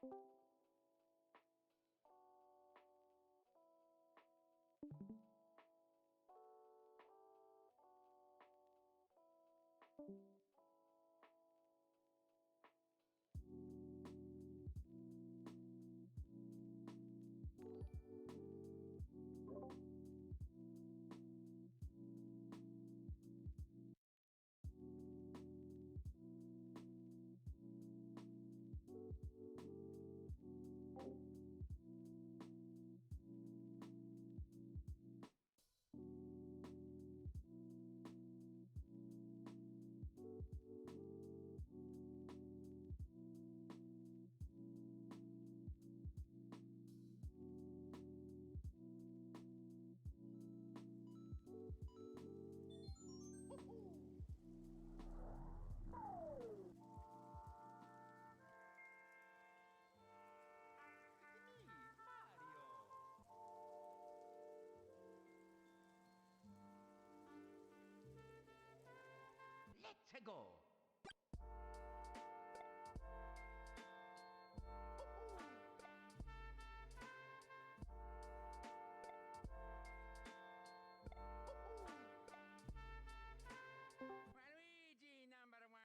Let's go! Luigi, number one!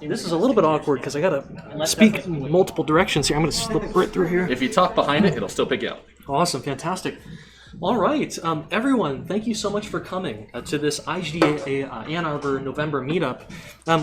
This is a little bit awkward because I gotta speak in multiple directions here. I'm gonna slip right through here. If you talk behind it, it'll still pick you up. Awesome, fantastic. All right, everyone, thank you so much for coming to this IGDA Ann Arbor November meetup.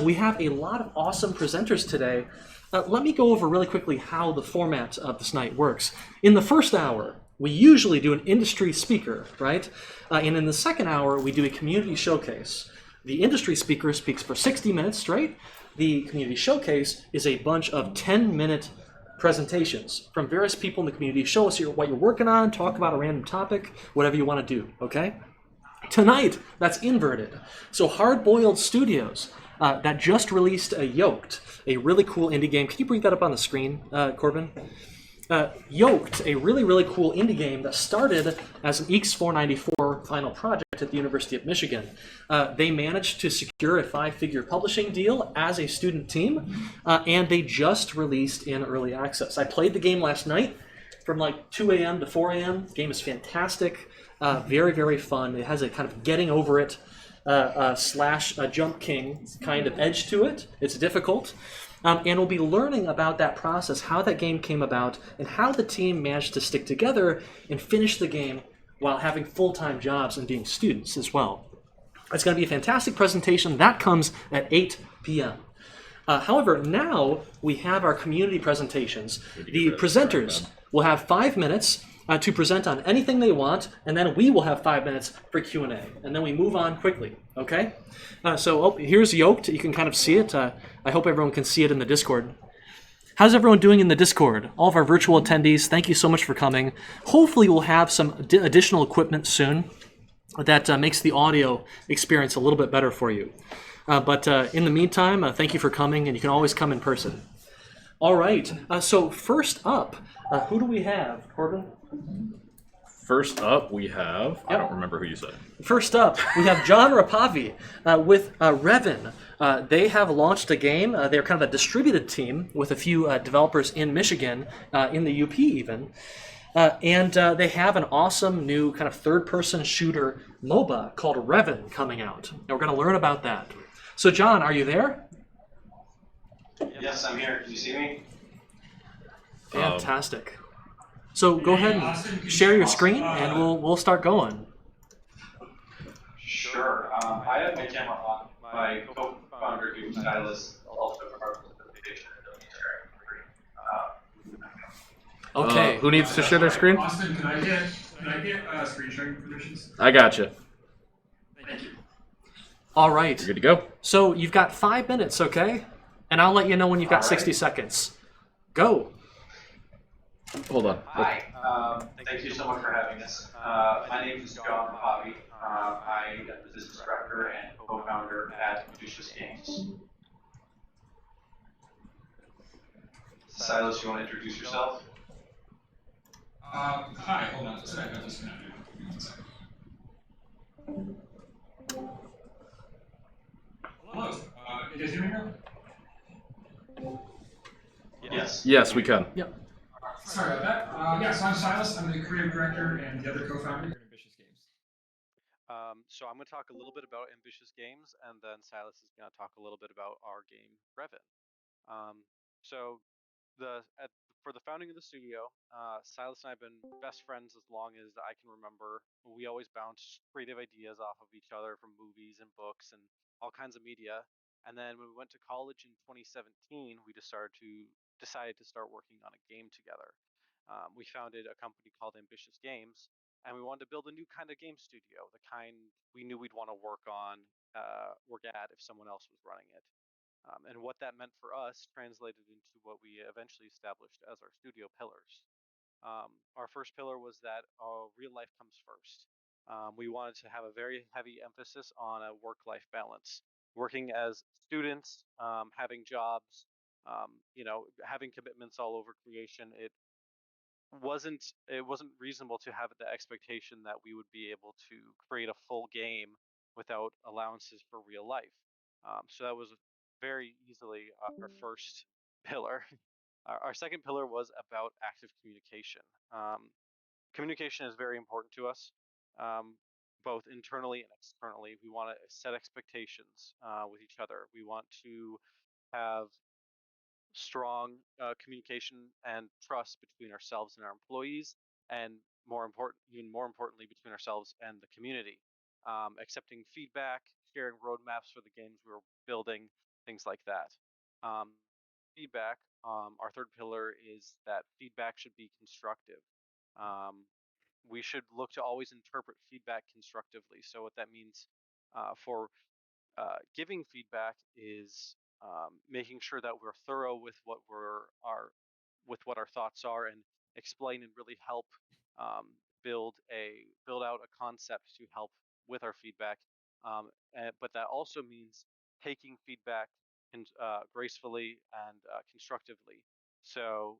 We have a lot of awesome presenters today. Let me go over really quickly how the format of this night works. In the first hour, we usually do an industry speaker, right? And in the second hour, we do a community showcase. The industry speaker speaks for 60 minutes straight. The community showcase is a bunch of 10-minute presentations from various people in the community. Show us what you're working on, talk about a random topic, whatever you want to do, okay? Tonight, that's inverted. So HardBoiled Studios, that just released a Yoked, a really cool indie game. Can you bring that up on the screen, Corbin? Yoked, a really, really cool indie game that started as an EECS 494 final project at the University of Michigan. They managed to secure a 5-figure publishing deal as a student team, and they just released in early access. I played the game last night from like 2 a.m. to 4 a.m. The game is fantastic, very, very fun. It has a kind of getting over it slash jump king kind of edge to it. It's difficult. And we'll be learning about that process, how that game came about, and how the team managed to stick together and finish the game while having full-time jobs and being students as well. It's going to be a fantastic presentation. That comes at 8 p.m. However, now we have our community presentations. The presenters will have 5 minutes to present on anything they want, and then we will have 5 minutes for Q&A, and then we move on quickly, okay? Here's Yoked. You can kind of see it. I hope everyone can see it in the Discord. How's everyone doing in the Discord? All of our virtual attendees, thank you so much for coming. Hopefully we'll have some additional equipment soon that makes the audio experience a little bit better for you. But in the meantime, thank you for coming, and you can always come in person. All right, so first up, who do we have, Corbin? First up, we have... I don't remember who you said. First up, we have John Rapavi with Revan. They have launched a game. They're kind of a distributed team with a few developers in Michigan, in the UP even. And they have an awesome new kind of third-person shooter MOBA called Revan coming out. And we're going to learn about that. So John, are you there? Yes, I'm here. Can you see me? Fantastic. So go ahead and share your screen, and we'll start going. Sure. I have my camera on. My co-founder, Google Stylist, also participation in the Okay. Who needs to share their screen? Austin, can I get screen sharing permissions? I gotcha. Thank you. All right. You're good to go. So you've got 5 minutes, okay? And I'll let you know when you've got 60 seconds. Go. Hold on. Hi. Thank you so much for having us. My name is John Rapavi. I am the business director and co-founder at Ambitious Games. Silas, you want to introduce yourself? Hi, hold on. Sorry, I got disconnected. Give me 1 second. Hello. You guys hear me now? Yes. Yes, we can. Yep. Sorry about that. Yeah, so I'm Silas. I'm the creative director and the other co-founder at Ambitious Games. So I'm going to talk a little bit about Ambitious Games, and then Silas is going to talk a little bit about our game, Revan. So for the founding of the studio, Silas and I have been best friends as long as I can remember. We always bounced creative ideas off of each other from movies and books and all kinds of media. And then when we went to college in 2017, we decided to start working on a game together. We founded a company called Ambitious Games, and we wanted to build a new kind of game studio, the kind we knew we'd want to work at if someone else was running it. And what that meant for us translated into what we eventually established as our studio pillars. Our first pillar was that real life comes first. We wanted to have a very heavy emphasis on a work-life balance. Working as students, having jobs, having commitments all over creation, it wasn't reasonable to have the expectation that we would be able to create a full game without allowances for real life. So that was very easily our first pillar. Our second pillar was about active communication. Communication is very important to us, both internally and externally. We want to set expectations with each other. We want to have strong communication and trust between ourselves and our employees, and even more importantly, between ourselves and the community. Accepting feedback, sharing roadmaps for the games we were building, things like that. Feedback, our third pillar is that feedback should be constructive. We should look to always interpret feedback constructively. So what that means for giving feedback is making sure that we're thorough with what our thoughts are, and explain and really help build out a concept to help with our feedback. But that also means taking feedback gracefully and constructively. So,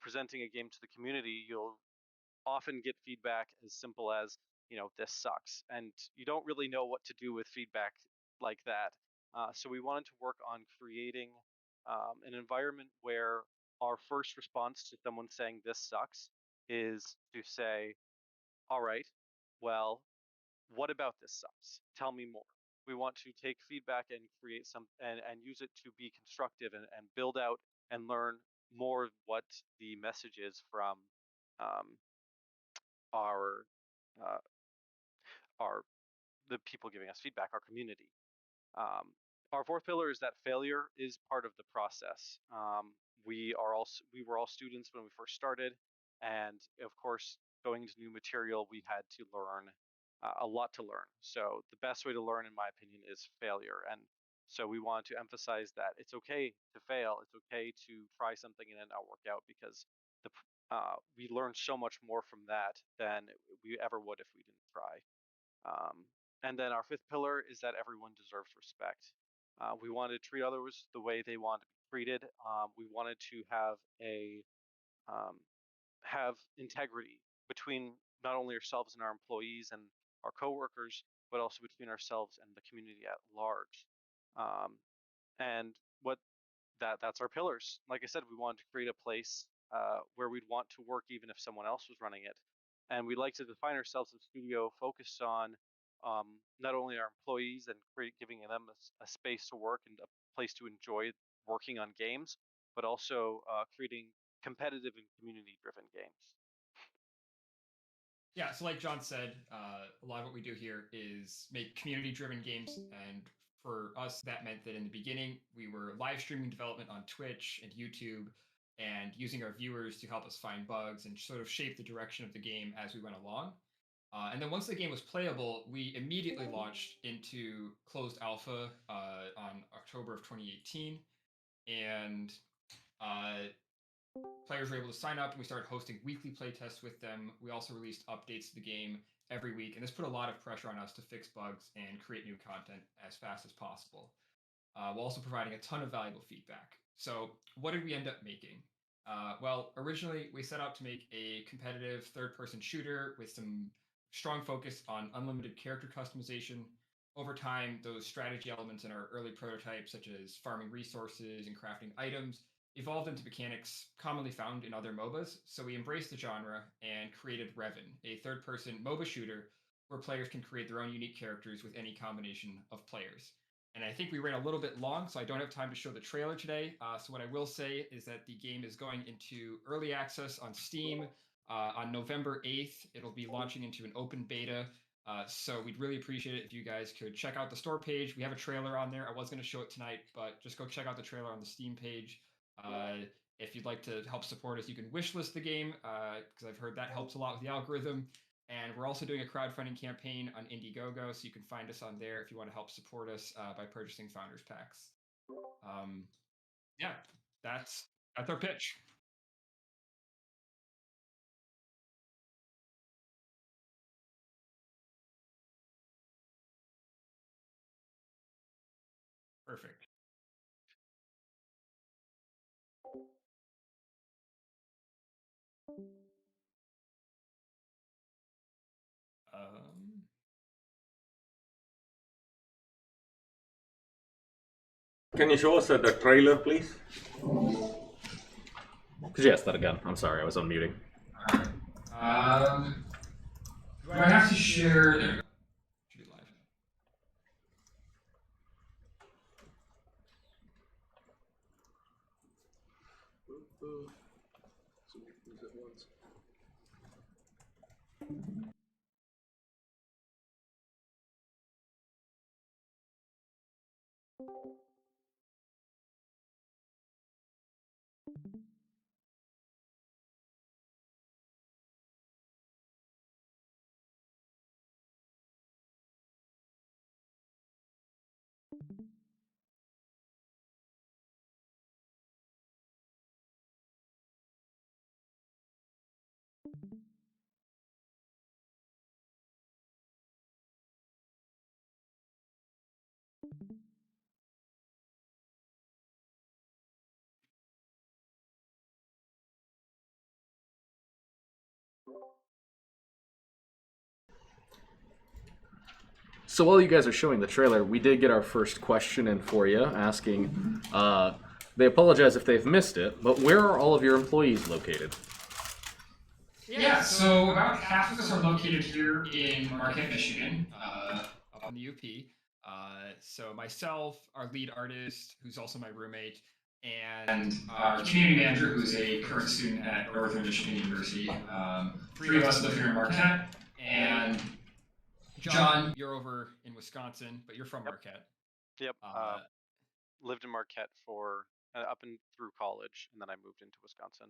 presenting a game to the community, you'll often get feedback as simple as, this sucks, and you don't really know what to do with feedback like that. So we wanted to work on creating an environment where our first response to someone saying this sucks is to say, all right, well, what about this sucks? Tell me more. We want to take feedback and create and use it to be constructive, and build out and learn more of what the message is from um, our uh, our the people giving us feedback, our community. Our fourth pillar is that failure is part of the process. We were all students when we first started, and of course, going into new material, we had to learn a lot to learn. So the best way to learn, in my opinion, is failure. And so we want to emphasize that it's okay to fail. It's okay to try something and it not work out, because we learn so much more from that than we ever would if we didn't try. And then our fifth pillar is that everyone deserves respect. We wanted to treat others the way they want to be treated. We wanted to um, have integrity between not only ourselves and our employees and our coworkers, but also between ourselves and the community at large. Um, and what that's our pillars. Like I said, we wanted to create a place where we'd want to work even if someone else was running it. And we'd like to define ourselves as a studio focused on not only our employees and giving them a space to work and a place to enjoy working on games, but also creating competitive and community-driven games. Yeah, so like John said, a lot of what we do here is make community-driven games, and for us, that meant that in the beginning, we were live streaming development on Twitch and YouTube, and using our viewers to help us find bugs and sort of shape the direction of the game as we went along. And then once the game was playable, we immediately launched into closed alpha on October of 2018, and uh, players were able to sign up, and we started hosting weekly playtests with them. We also released updates to the game every week, and this put a lot of pressure on us to fix bugs and create new content as fast as possible, while also providing a ton of valuable feedback. So what did we end up making? Well, originally we set out to make a competitive third-person shooter with some strong focus on unlimited character customization. Over time, those strategy elements in our early prototypes, such as farming resources and crafting items, evolved into mechanics commonly found in other MOBAs. So we embraced the genre and created Revan, a third-person MOBA shooter where players can create their own unique characters with any combination of players. And I think we ran a little bit long, so I don't have time to show the trailer today. So what I will say is that the game is going into early access on Steam on November 8th. It'll be launching into an open beta. So we'd really appreciate it if you guys could check out the store page. We have a trailer on there. I was going to show it tonight, but just go check out the trailer on the Steam page. If you'd like to help support us, you can wishlist the game, because I've heard that helps a lot with the algorithm. And we're also doing a crowdfunding campaign on Indiegogo, so you can find us on there if you want to help support us by purchasing Founders Packs. Yeah, that's our pitch. Perfect. Can you show us the trailer, please? Could you ask that again? I'm sorry, I was unmuting. Do I have to share? There we go. Should be live. So we can use it once. So while you guys are showing the trailer, we did get our first question in for you, asking, they apologize if they've missed it, but where are all of your employees located? Yeah, so about half of us are located here in Marquette, Michigan, up in the UP. So myself, our lead artist, who's also my roommate, and our community manager, who's a current student at Northern Michigan University. Three of us live here in Marquette, and John, you're over in Wisconsin, but you're from Marquette. Yep. Lived in Marquette for up and through college, and then I moved into Wisconsin.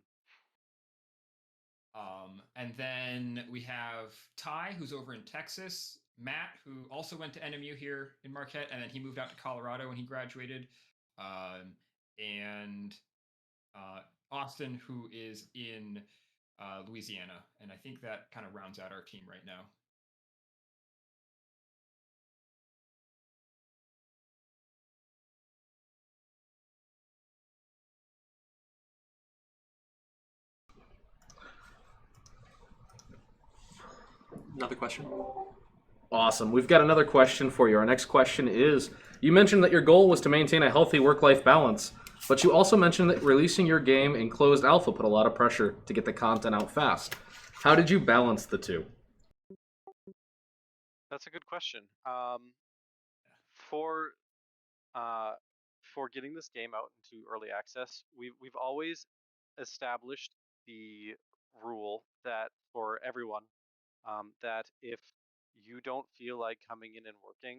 And then we have Ty, who's over in Texas, Matt, who also went to NMU here in Marquette, and then he moved out to Colorado when he graduated, and Austin, who is in Louisiana. And I think that kind of rounds out our team right now. Another question? Awesome. We've got another question for you. Our next question is, you mentioned that your goal was to maintain a healthy work-life balance, but you also mentioned that releasing your game in closed alpha put a lot of pressure to get the content out fast. How did you balance the two? That's a good question. For getting this game out into early access, we've always established the rule that for everyone, that if you don't feel like coming in and working,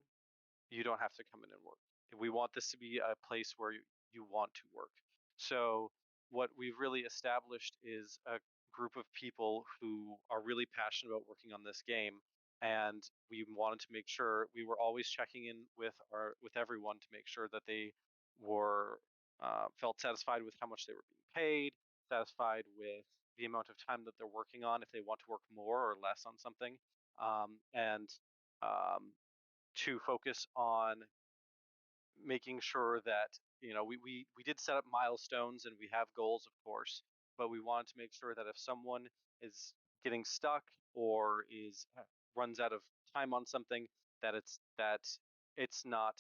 you don't have to come in and work. We want this to be a place where you want to work. So what we've really established is a group of people who are really passionate about working on this game, and we wanted to make sure we were always checking in with everyone to make sure that they were felt satisfied with how much they were being paid, satisfied with the amount of time that they're working on, if they want to work more or less on something, and to focus on making sure that we did set up milestones and we have goals, of course, but we wanted to make sure that if someone is getting stuck or is runs out of time on something, that it's not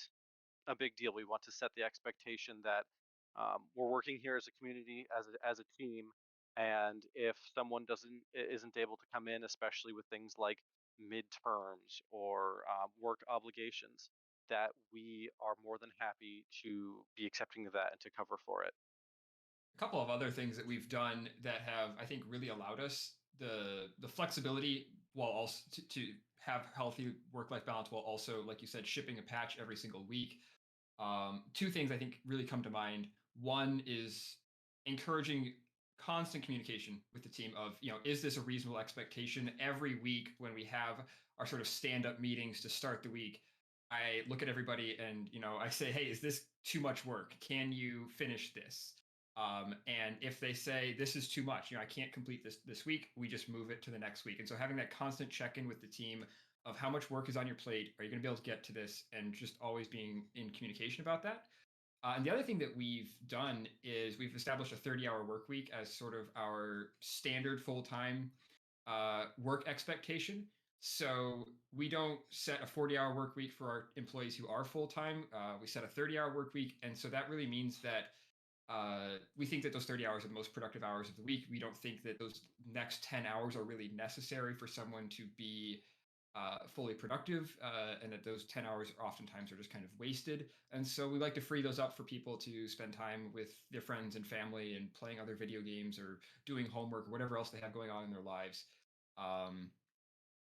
a big deal. We want to set the expectation that we're working here as a community, as a team, and if someone isn't able to come in, especially with things like midterms or work obligations, that we are more than happy to be accepting of that and to cover for it. A couple of other things that we've done that have, I think, really allowed us the flexibility while also to have healthy work-life balance while also, like you said, shipping a patch every single week. Two things I think really come to mind. One is encouraging constant communication with the team of, is this a reasonable expectation? Every week when we have our sort of stand-up meetings to start the week, I look at everybody and, I say, hey, is this too much work? Can you finish this? And if they say this is too much, I can't complete this week, we just move it to the next week. And so having that constant check-in with the team of how much work is on your plate, are you going to be able to get to this, and just always being in communication about that. And the other thing that we've done is we've established a 30-hour work week as sort of our standard full-time work expectation. So we don't set a 40-hour work week for our employees who are full-time. We set a 30-hour work week. And so that really means that we think that those 30 hours are the most productive hours of the week. We don't think that those next 10 hours are really necessary for someone to be fully productive, and that those 10 hours oftentimes are just kind of wasted. And so we like to free those up for people to spend time with their friends and family and playing other video games or doing homework or whatever else they have going on in their lives.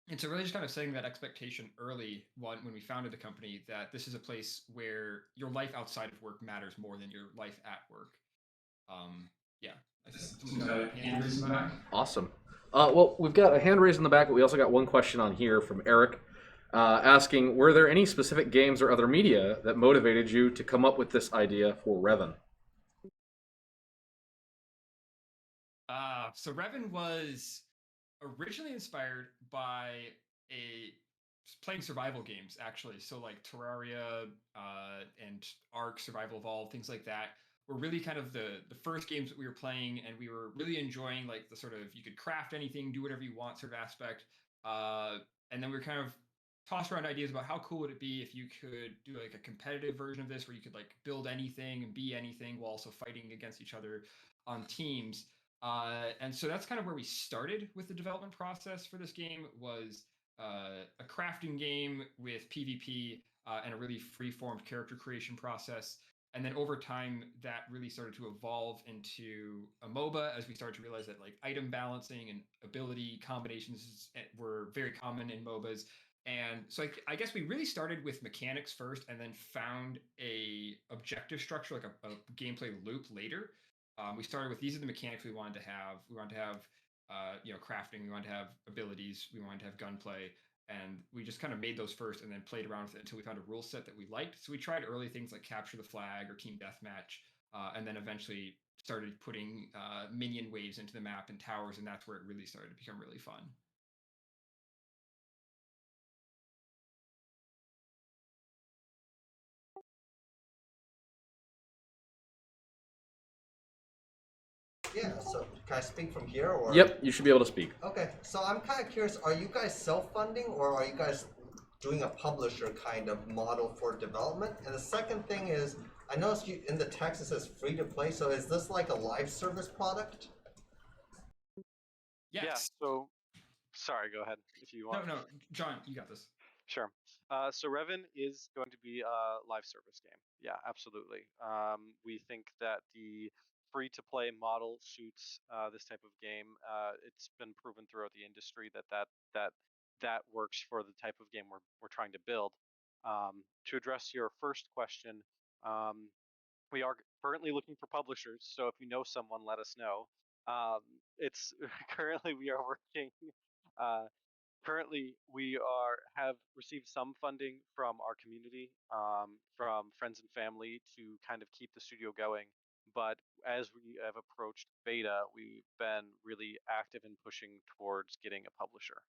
And so really just kind of setting that expectation early when we founded the company that this is a place where your life outside of work matters more than your life at work. Yeah. Awesome. Well, we've got a hand raised in the back, but we also got one question on here from Eric asking, were there any specific games or other media that motivated you to come up with this idea for Revan? So Revan was originally inspired by playing survival games, actually. So like Terraria and Ark, Survival Evolved, things like that were really kind of the first games that we were playing, and we were really enjoying like the sort of you could craft anything, do whatever you want sort of aspect. And then we were kind of tossed around ideas about how cool would it be if you could do like a competitive version of this where you could like build anything and be anything while also fighting against each other on teams. And so that's kind of where we started with the development process for this game was a crafting game with PvP and a really free-formed character creation process. And then over time, that really started to evolve into a MOBA as we started to realize that like item balancing and ability combinations were very common in MOBAs. And so I guess we really started with mechanics first and then found a objective structure, like a gameplay loop later. We started with these are the mechanics we wanted to have. We wanted to have, crafting. We wanted to have abilities. We wanted to have gunplay, and we just kind of made those first, and then played around with it until we found a rule set that we liked. So we tried early things like capture the flag or team deathmatch, and then eventually started putting minion waves into the map and towers, and that's where it really started to become really fun. Yeah, so can I speak from here or? Yep, you should be able to speak. Okay, so I'm kind of curious, are you guys self-funding or are you guys doing a publisher kind of model for development? And the second thing is, I noticed you in the text it says free to play, so is this like a live service product? Yes. Yeah, so, sorry, go ahead if you want. No, John, you got this. Sure. So Revan is going to be a live service game. Yeah, absolutely. We think that the free-to-play model suits this type of game. It's been proven throughout the industry that works for the type of game we're trying to build. To address your first question, we are currently looking for publishers. So if you know someone, let us know. It's currently we are working. Currently, we have received some funding from our community, from friends and family to kind of keep the studio going. But as we have approached beta, we've been really active in pushing towards getting a publisher.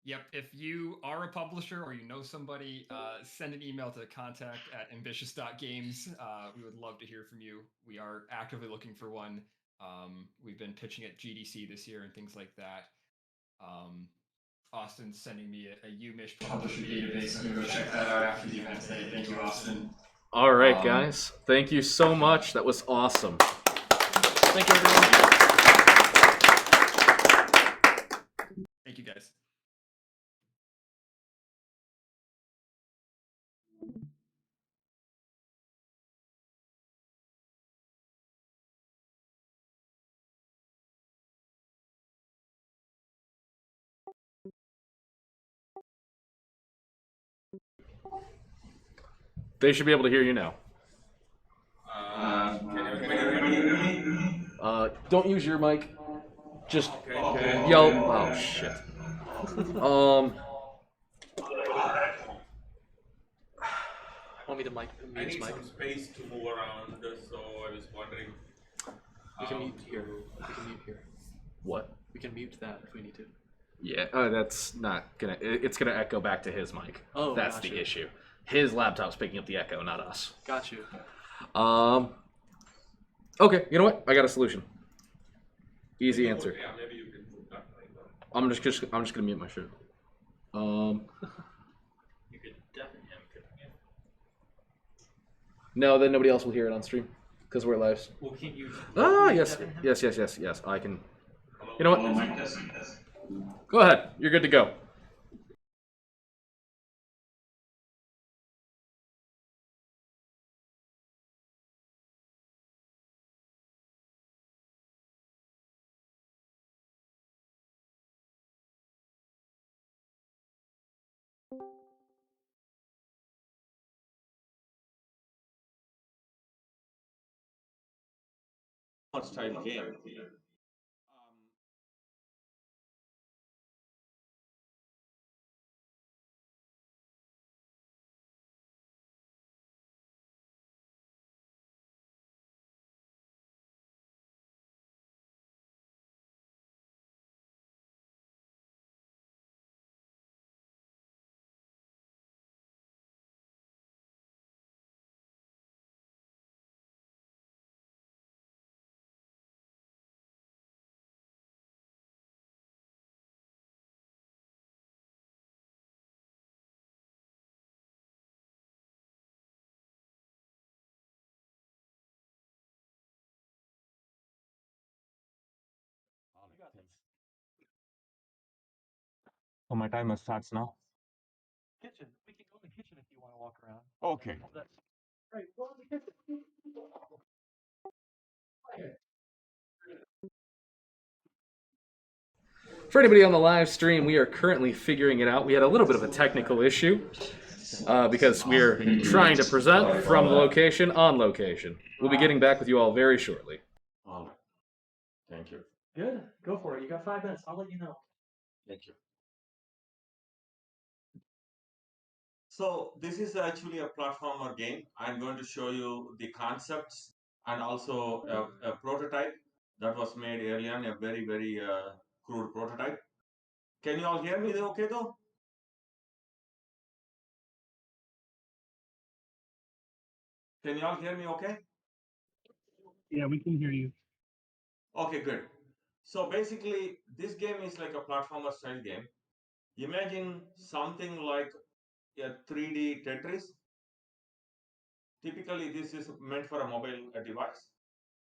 Yep. If you are a publisher or you know somebody, send an email to contact@ambitious.games. We would love to hear from you. We are actively looking for one. We've been pitching at GDC this year and things like that. Austin's sending me a UMISH publisher database. I'm going to go check that out after the event today. Thank you, Austin. All right, guys. Thank you so much. That was awesome. Thank you, everyone. Thank you, guys. They should be able to hear you now. Can everybody hear me? Don't use your mic. Just yell. Oh shit. Want me to I mute need mic? some space to move around, so I was wondering. We can mute here. We can mute here. What? We can mute that if we need to. Yeah, that's not gonna. It's gonna echo back to his mic. Oh, that's gotcha. the issue. His laptop's picking up the echo, not us. Got you. Okay, you know what? I got a solution. Easy answer. Yeah, maybe you can put that like that. I'm just gonna mute my shit. You could definitely have it. No, then nobody else will hear it on stream because we're live. Well, can't you? Ah, yes. I can. You know what? Go ahead. You're good to go. Style game. So my timer starts now. Kitchen. We can go in the kitchen if you want to walk around. Okay. Right. Go in the kitchen. For anybody on the live stream, we are currently figuring it out. We had a little bit of a technical issue because we're trying to present from location on location. We'll be getting back with you all very shortly. All right. Thank you. Good. Go for it. You got 5 minutes. I'll let you know. Thank you. So this is actually a platformer game. I'm going to show you the concepts and also a prototype that was made earlier, a very crude prototype. Can you all hear me okay though? Can you all hear me okay? Yeah, we can hear you. Okay, good. So basically, this game is like a platformer style game. Imagine something like a 3D Tetris. Typically, this is meant for a mobile device.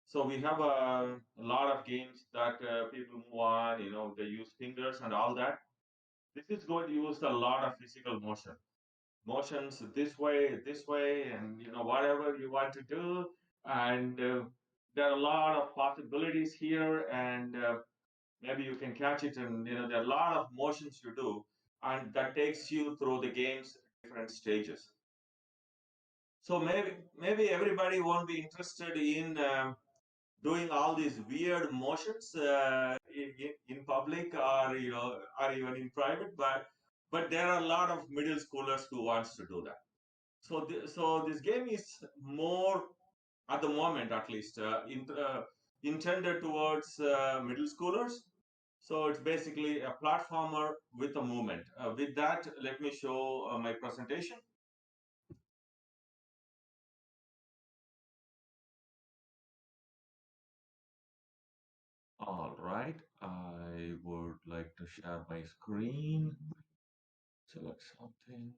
So we have a lot of games that people move on, they use fingers and all that. This is going to use a lot of physical motions this way, and whatever you want to do. And there are a lot of possibilities here, and maybe you can catch it. And there are a lot of motions you do, and that takes you through the game's different stages. So maybe everybody won't be interested in doing all these weird motions in public, or or even in private, but there are a lot of middle schoolers who wants to do that. So this game is more, at the moment at least, intended towards middle schoolers. So it's basically a platformer with a movement. With that, let me show my presentation. All right, I would like to share my screen. Select something.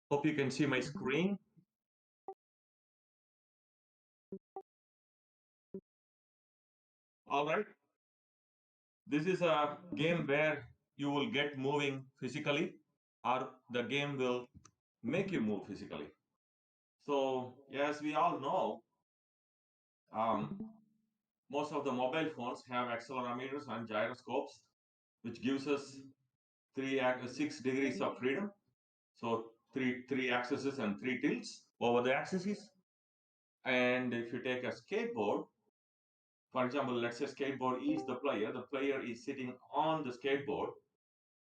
Hope you can see my screen. All right. This is a game where you will get moving physically, or the game will make you move physically. So, as we all know, um, most of the mobile phones have accelerometers and gyroscopes, which gives us 6 degrees of freedom. So three axes and 3 tilts over the axes. And if you take a skateboard, for example, let's say skateboard is the player is sitting on the skateboard.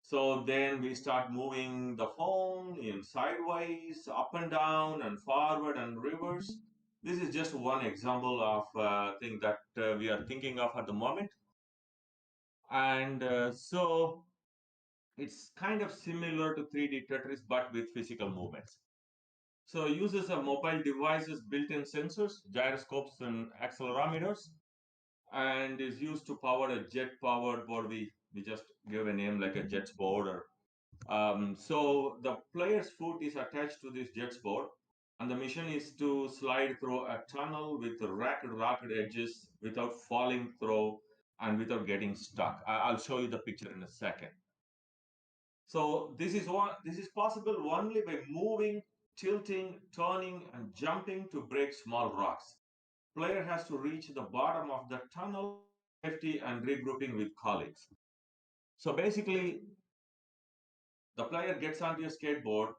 So then we start moving the phone in sideways, up and down, and forward and reverse. This is just one example of thing that we are thinking of at the moment. And so it's kind of similar to 3D Tetris, but with physical movements. So it uses a mobile devices, built-in sensors, gyroscopes, and accelerometers, and is used to power a jet-powered board. We just give a name like a jets board. So the player's foot is attached to this jets board, and the mission is to slide through a tunnel with ragged edges without falling through and without getting stuck. I'll show you the picture in a second. So this is possible only by moving, tilting, turning, and jumping to break small rocks. Player has to reach the bottom of the tunnel, safety, and regrouping with colleagues. So basically, the player gets onto a skateboard,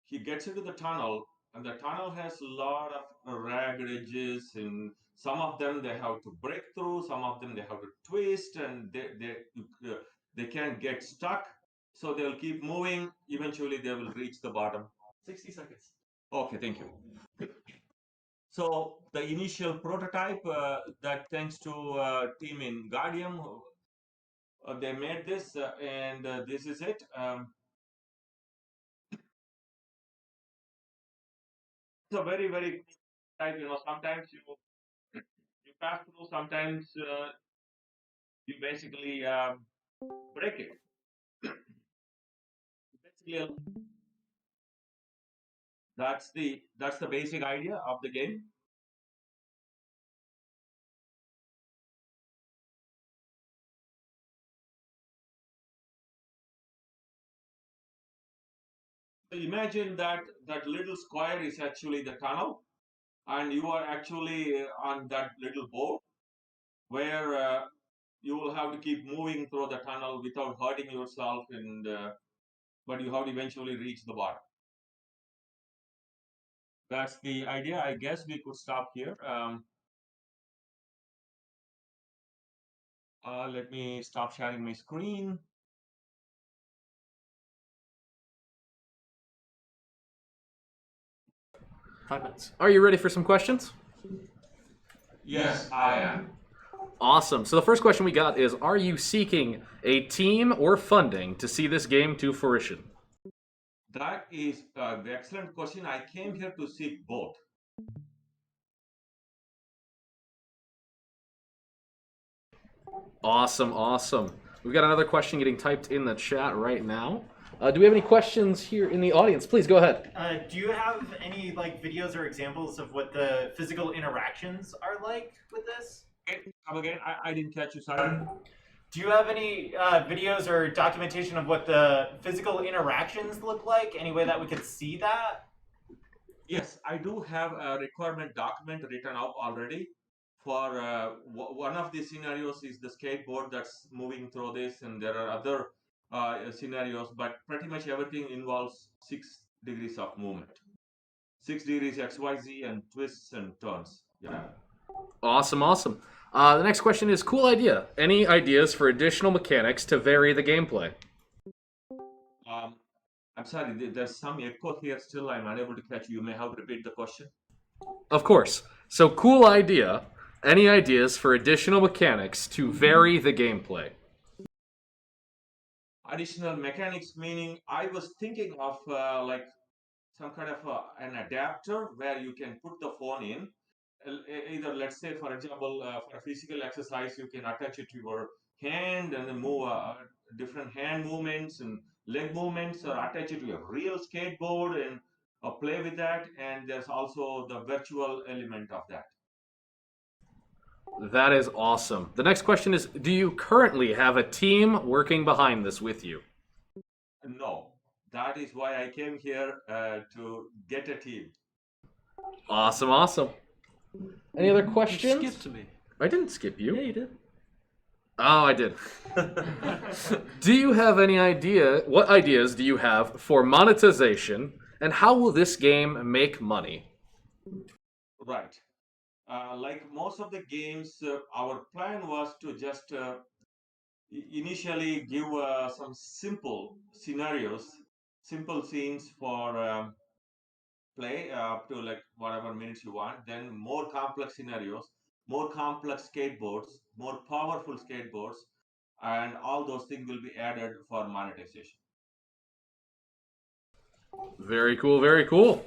he gets into the tunnel, and the tunnel has a lot of ragged edges, and some of them they have to break through, some of them they have to twist, and they can't get stuck. So they'll keep moving. Eventually, they will reach the bottom. 60 seconds. Okay, thank you. So the initial prototype, that thanks to team in Guardium, they made this, and this is it. It's a very, very type. Sometimes you pass through, sometimes you basically break it. Basically, that's the basic idea of the game. So imagine that little square is actually the tunnel, and you are actually on that little boat where you will have to keep moving through the tunnel without hurting yourself, and but you have to eventually reach the bottom. That's the idea. I guess we could stop here. Let me stop sharing my screen. Five minutes. Are you ready for some questions? Yes, I am. Awesome. So the first question we got is, are you seeking a team or funding to see this game to fruition? That is the excellent question. I came here to seek both. Awesome, awesome. We've got another question getting typed in the chat right now. Do we have any questions here in the audience? Please go ahead. Do you have any videos or examples of what the physical interactions are like with this? Come again? I didn't catch you, sorry. Do you have any videos or documentation of what the physical interactions look like? Any way that we could see that? Yes, I do have a requirement document written up already. For one of the scenarios is the skateboard that's moving through this, and there are other scenarios, but pretty much everything involves 6 degrees of movement. 6 degrees XYZ and twists and turns. Yeah. Awesome, awesome. The next question is, cool idea. Any ideas for additional mechanics to vary the gameplay? I'm sorry, there's some echo here still. I'm unable to catch you. You may have to repeat the question. Of course. So, cool idea. Any ideas for additional mechanics to vary the gameplay? Additional mechanics, meaning I was thinking of some kind of an adapter where you can put the phone in. Either, let's say, for example, for a physical exercise, you can attach it to your hand and then move different hand movements and leg movements, or attach it to a real skateboard and play with that. And there's also the virtual element of that. That is awesome. The next question is, do you currently have a team working behind this with you? No. That is why I came here to get a team. Awesome, awesome. Any other questions? You skipped me. I didn't skip you. Yeah, you did. Oh, I did. Do you have any idea, what ideas do you have for monetization, and how will this game make money? Right. Like most of the games, our plan was to just initially give some simple scenarios, simple scenes for play up to like whatever minutes you want. Then more complex scenarios, more complex skateboards, more powerful skateboards, and all those things will be added for monetization. Very cool, very cool.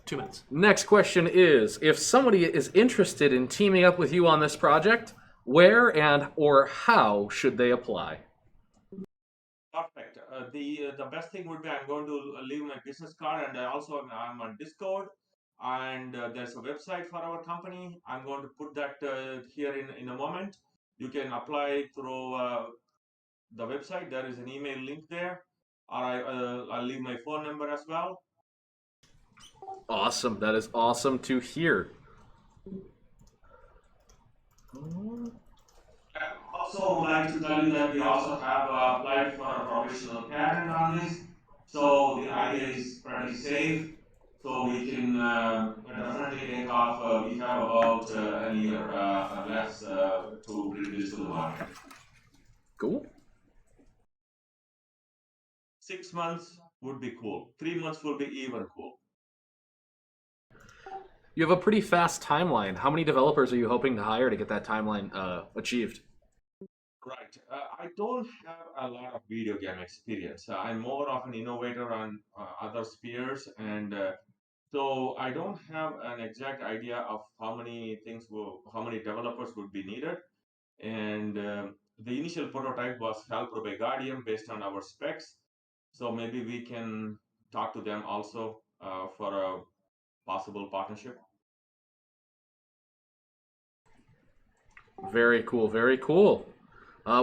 Two minutes. Next question is, if somebody is interested in teaming up with you on this project, where and or how should they apply? Perfect. The best thing would be I'm going to leave my business card, and I also I'm on Discord, and there's a website for our company. I'm going to put that here in a moment. You can apply through the website. There is an email link there, or I'll leave my phone number as well. Awesome. That is awesome to hear. I also would like to tell you that we also have applied for a provisional patent on this. So the idea is pretty safe. So we can definitely take off. We have about a year less to bring this to the market. Cool. 6 months would be cool. 3 months would be even cool. You have a pretty fast timeline. How many developers are you hoping to hire to get that timeline achieved? Right. I don't have a lot of video game experience. I'm more of an innovator on other spheres, and so I don't have an exact idea of how many developers would be needed. And the initial prototype was helped by Guardian based on our specs. So maybe we can talk to them also for a possible partnership. Very cool. Very cool.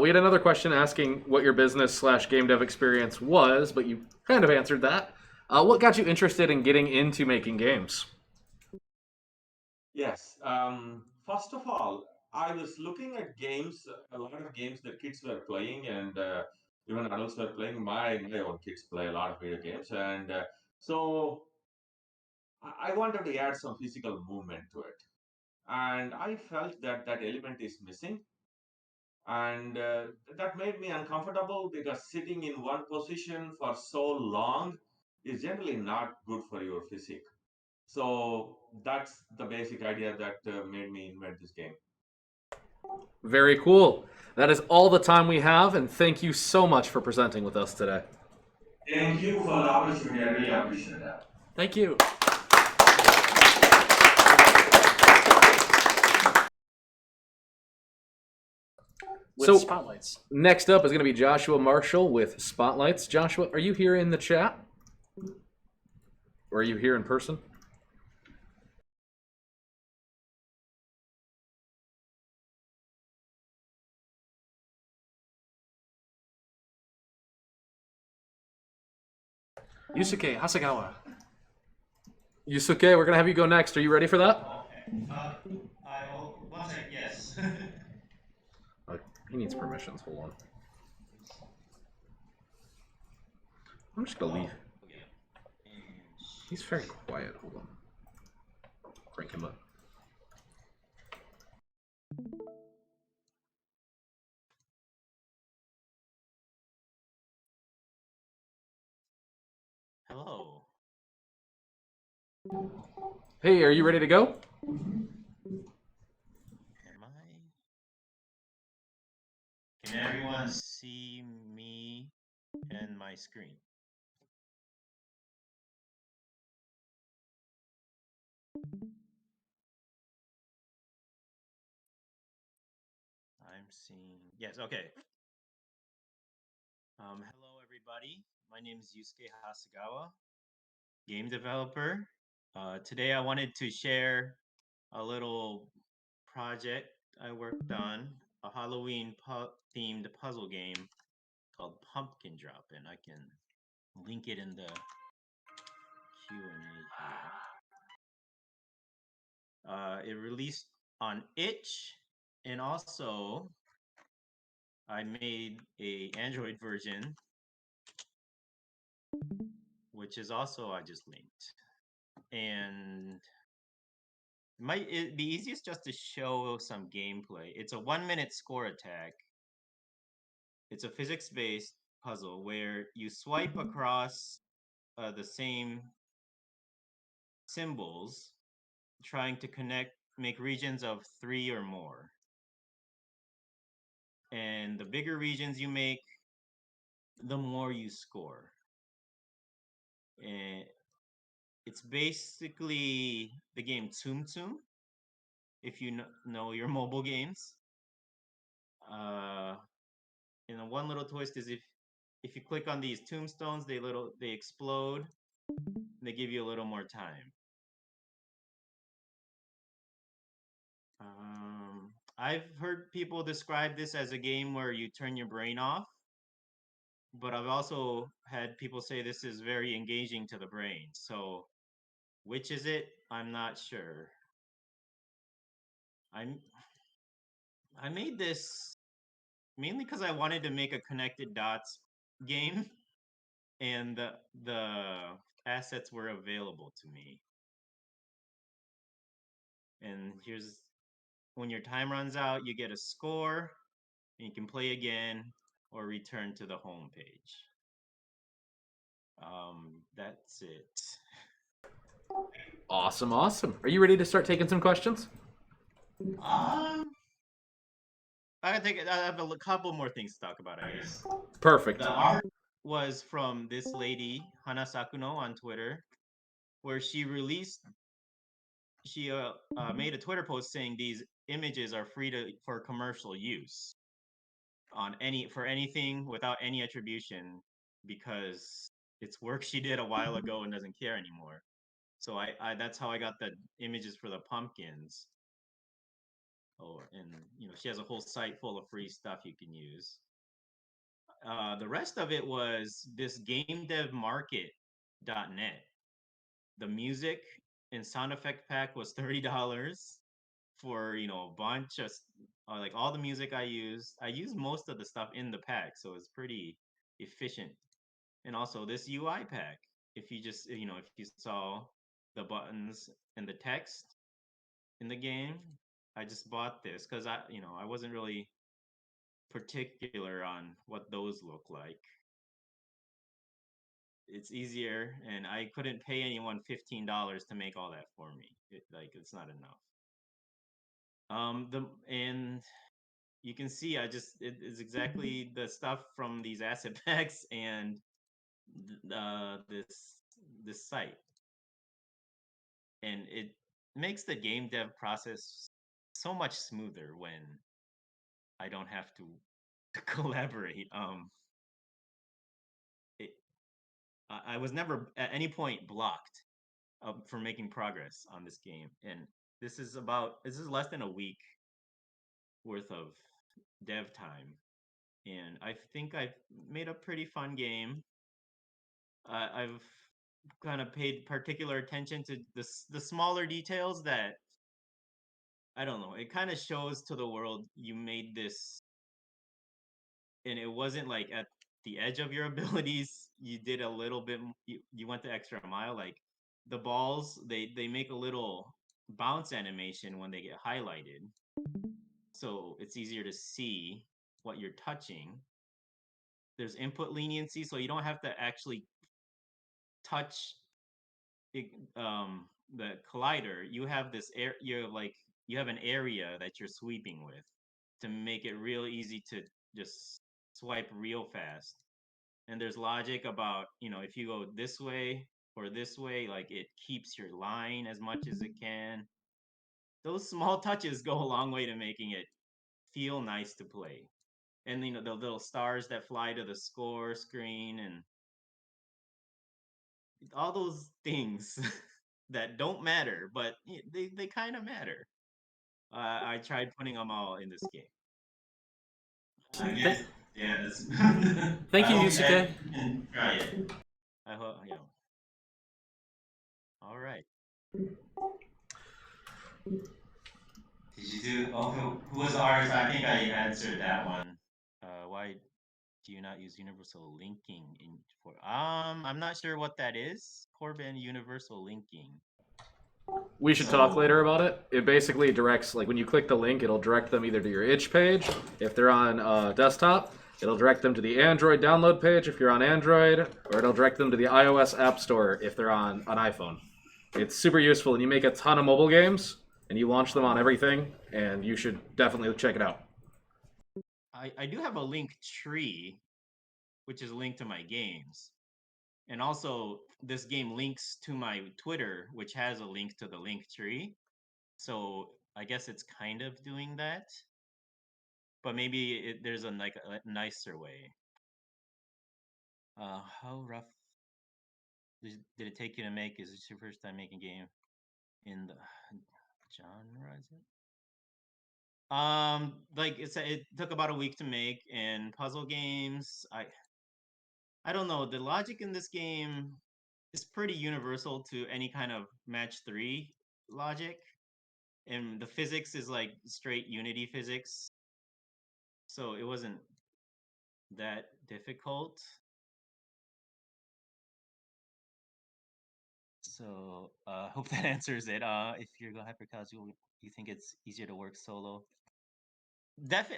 We had another question asking what your business/game dev experience was, but you kind of answered that. What got you interested in getting into making games? Yes. First of all, I was looking at games, a lot of games that kids were playing, and even adults were playing. My own kids play a lot of video games, and so I wanted to add some physical movement to it, and I felt that that element is missing, and that made me uncomfortable because sitting in one position for so long is generally not good for your physique. So that's the basic idea that made me invent this game. Very cool. That is all the time we have, and thank you so much for presenting with us today. Thank you for the opportunity. I really appreciate that. Thank you. With So- spotlights. Next up is going to be Joshua Marshall with Spotlights. Joshua, are you here in the chat? Or are you here in person? Yusuke Hasagawa. Yusuke, we're going to have you go next. Are you ready for that? Okay. One second, yes. He needs permissions. Hold on. I'm just going to leave. Okay. And He's very quiet. Hold on. Crank him up. hello. Hey, are you ready to go? Am I? Can everyone see me and my screen? I'm seeing. Yes. Okay. Hello, everybody. My name is Yusuke Hasagawa, game developer. Today, I wanted to share a little project I worked on, a Halloween themed puzzle game called Pumpkin Drop, and I can link it in the Q&A here. It released on itch, and also I made a Android version, which is also I just linked. And it'd be easiest just to show some gameplay. It's a 1-minute score attack. It's a physics-based puzzle where you swipe across the same symbols, trying to make regions of 3 or more. And the bigger regions you make, the more you score. And it's basically the game Tsum Tsum, if you know your mobile games. And the one little twist is if you click on these tombstones, they explode. They give you a little more time. I've heard people describe this as a game where you turn your brain off, but I've also had people say this is very engaging to the brain. So, which is it? I'm not sure. I made this mainly because I wanted to make a connected dots game, and the assets were available to me. And here's when your time runs out, you get a score, and you can play again or return to the home page. That's it. Awesome, awesome. Are you ready to start taking some questions? I have a couple more things to talk about, I guess. Perfect. The art was from this lady, Hana Sakuno, on Twitter, where she made a Twitter post saying these images are free for commercial use for anything without any attribution, because it's work she did a while ago and doesn't care anymore. So I that's how I got the images for the pumpkins. And she has a whole site full of free stuff you can use. The rest of it was this gamedevmarket.net. The music and sound effect pack was $30 for a bunch of like all the music I used. I used most of the stuff in the pack, so it's pretty efficient. And also this UI pack, if you saw the buttons and the text in the game, I just bought this because I wasn't really particular on what those look like. It's easier, and I couldn't pay anyone $15 to make all that for me. It's not enough. And you can see it's exactly the stuff from these asset packs and this site, and it makes the game dev process so much smoother when I don't have to collaborate. I was never at any point blocked from making progress on this game, and this is less than a week worth of dev time, and I think I've made a pretty fun game. I've kind of paid particular attention to the smaller details that I don't know. It kind of shows to the world you made this, and it wasn't like at the edge of your abilities. You did a little bit. You went the extra mile. Like the balls, they make a little bounce animation when they get highlighted, so it's easier to see what you're touching. There's input leniency, so you don't have to actually touch the collider. You have you have an area that you're sweeping with to make it real easy to just swipe real fast. And there's logic about if you go this way or this way, like it keeps your line as much as it can. Those small touches go a long way to making it feel nice to play. And the little stars that fly to the score screen and all those things that don't matter, but they kind of matter. I tried putting them all in this game. I guess, yeah. Thank you, Yusuke. Try it. I hope, All right. Did you do? Oh, who was the artist? I think I answered that one. Why do you not use universal linking for? I'm not sure what that is. Corbin, universal linking. We should talk later about it. It basically directs, like when you click the link, it'll direct them either to your itch page if they're on desktop. It'll direct them to the Android download page if you're on Android, or it'll direct them to the iOS App Store if they're on an iPhone. It's super useful, and you make a ton of mobile games, and you launch them on everything, and you should definitely check it out. I do have a link tree, which is linked to my games. And also, this game links to my Twitter, which has a link to the link tree. So I guess it's kind of doing that. But maybe there's a nicer way. How rough did it take you to make? Is this your first time making a game in the genre? Is it? Like it took about a week to make, and puzzle games. I don't know. The logic in this game is pretty universal to any kind of match 3 logic, and the physics is like straight Unity physics, so it wasn't that difficult. So hope that answers it. If you're hyper casual, you think it's easier to work solo?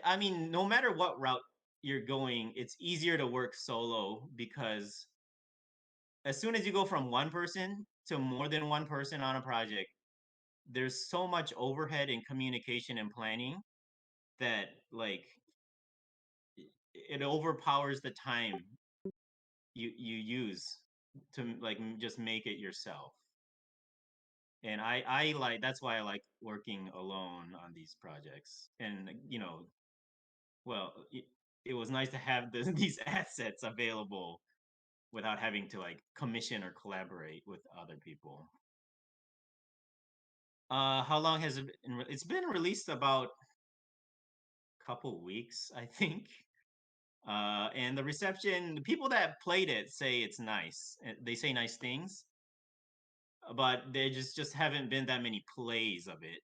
I mean, no matter what route you're going, it's easier to work solo because as soon as you go from one person to more than one person on a project, there's so much overhead in communication and planning that like it overpowers the time you use to like just make it yourself. And I like that's why I like working alone on these projects. And well, it was nice to have these assets available without having to like commission or collaborate with other people. How long has it been? It's been released about a couple weeks, I think. And the reception, the people that played it say it's nice. They say nice things, but there just haven't been that many plays of it.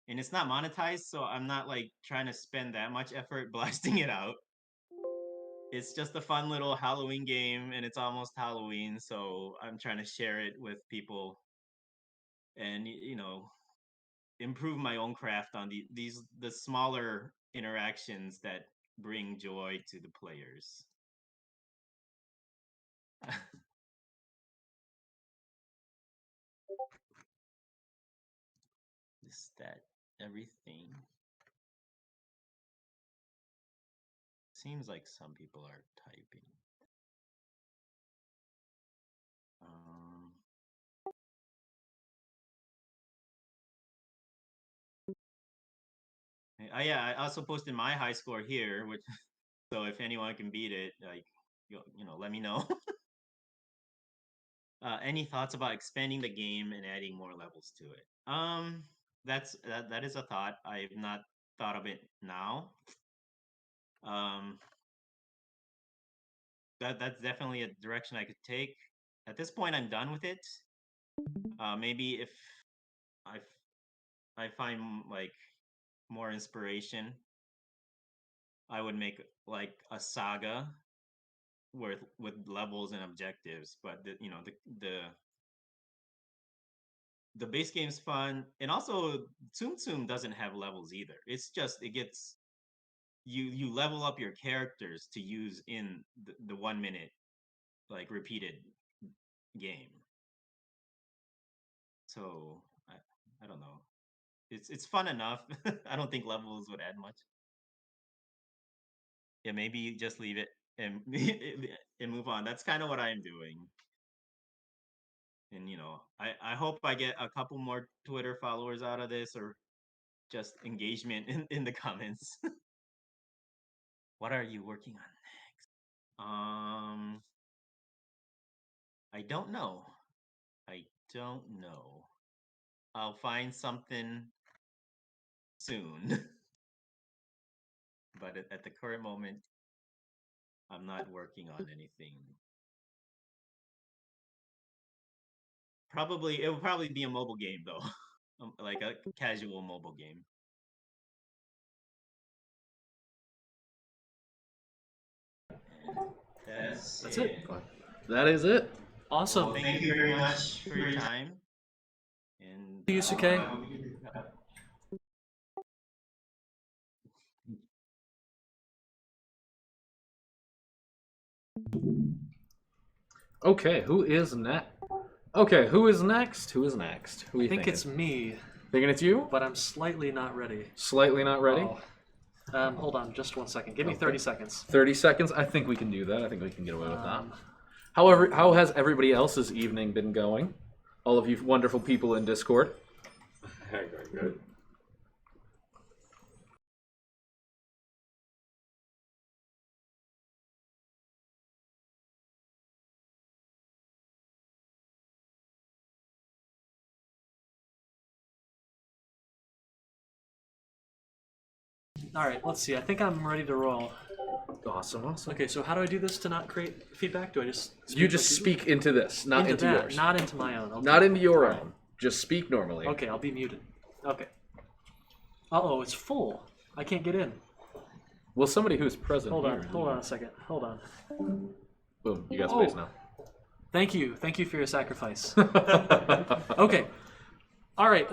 And it's not monetized, so I'm not like trying to spend that much effort blasting it out. It's just a fun little Halloween game, and it's almost Halloween, so I'm trying to share it with people, and improve my own craft on the smaller interactions that bring joy to the players. Is that everything? Seems like some people are typing. Yeah, I also posted my high score here, which so if anyone can beat it, like let me know. Any thoughts about expanding the game and adding more levels to it? That is a thought. I've not thought of it now. That's definitely a direction I could take. At this point, I'm done with it. Maybe if I I find like more inspiration, I would make like a saga with levels and objectives. But the base game's fun, and also Tsum Tsum doesn't have levels either. It's just it gets you level up your characters to use in the 1 minute like repeated game. So I don't know. It's fun enough. I don't think levels would add much. Yeah, maybe just leave it and and move on. That's kind of what I'm doing. And I hope I get a couple more Twitter followers out of this, or just engagement in the comments. What are you working on next? I don't know. I don't know. I'll find something soon. But at the current moment, I'm not working on anything. It will probably be a mobile game though, like a casual mobile game. That's it. That is it. Awesome. Well, thank you very much for your time. And Yusuke. Okay, who is next? Okay, who is next? Who is next? Who I think it's me. Thinking it's you? But I'm slightly not ready. Slightly not ready? Oh. Hold on, just 1 second. Give me 30 seconds. 30 seconds? I think we can do that. I think we can get away with that. However, how has everybody else's evening been going? All of you wonderful people in Discord. Good. All right, let's see. I think I'm ready to roll. Awesome, awesome. Okay, so how do I do this to not create feedback? Do I just You just speak into this, not into that, yours. not into my own? Okay. Not into your own. Just speak normally. Okay, I'll be muted. Okay. Uh-oh, it's full. I can't get in. Well, somebody who's present Hold here. on a second. Hold on. Boom, you got space now. Thank you for your sacrifice. Okay. All right,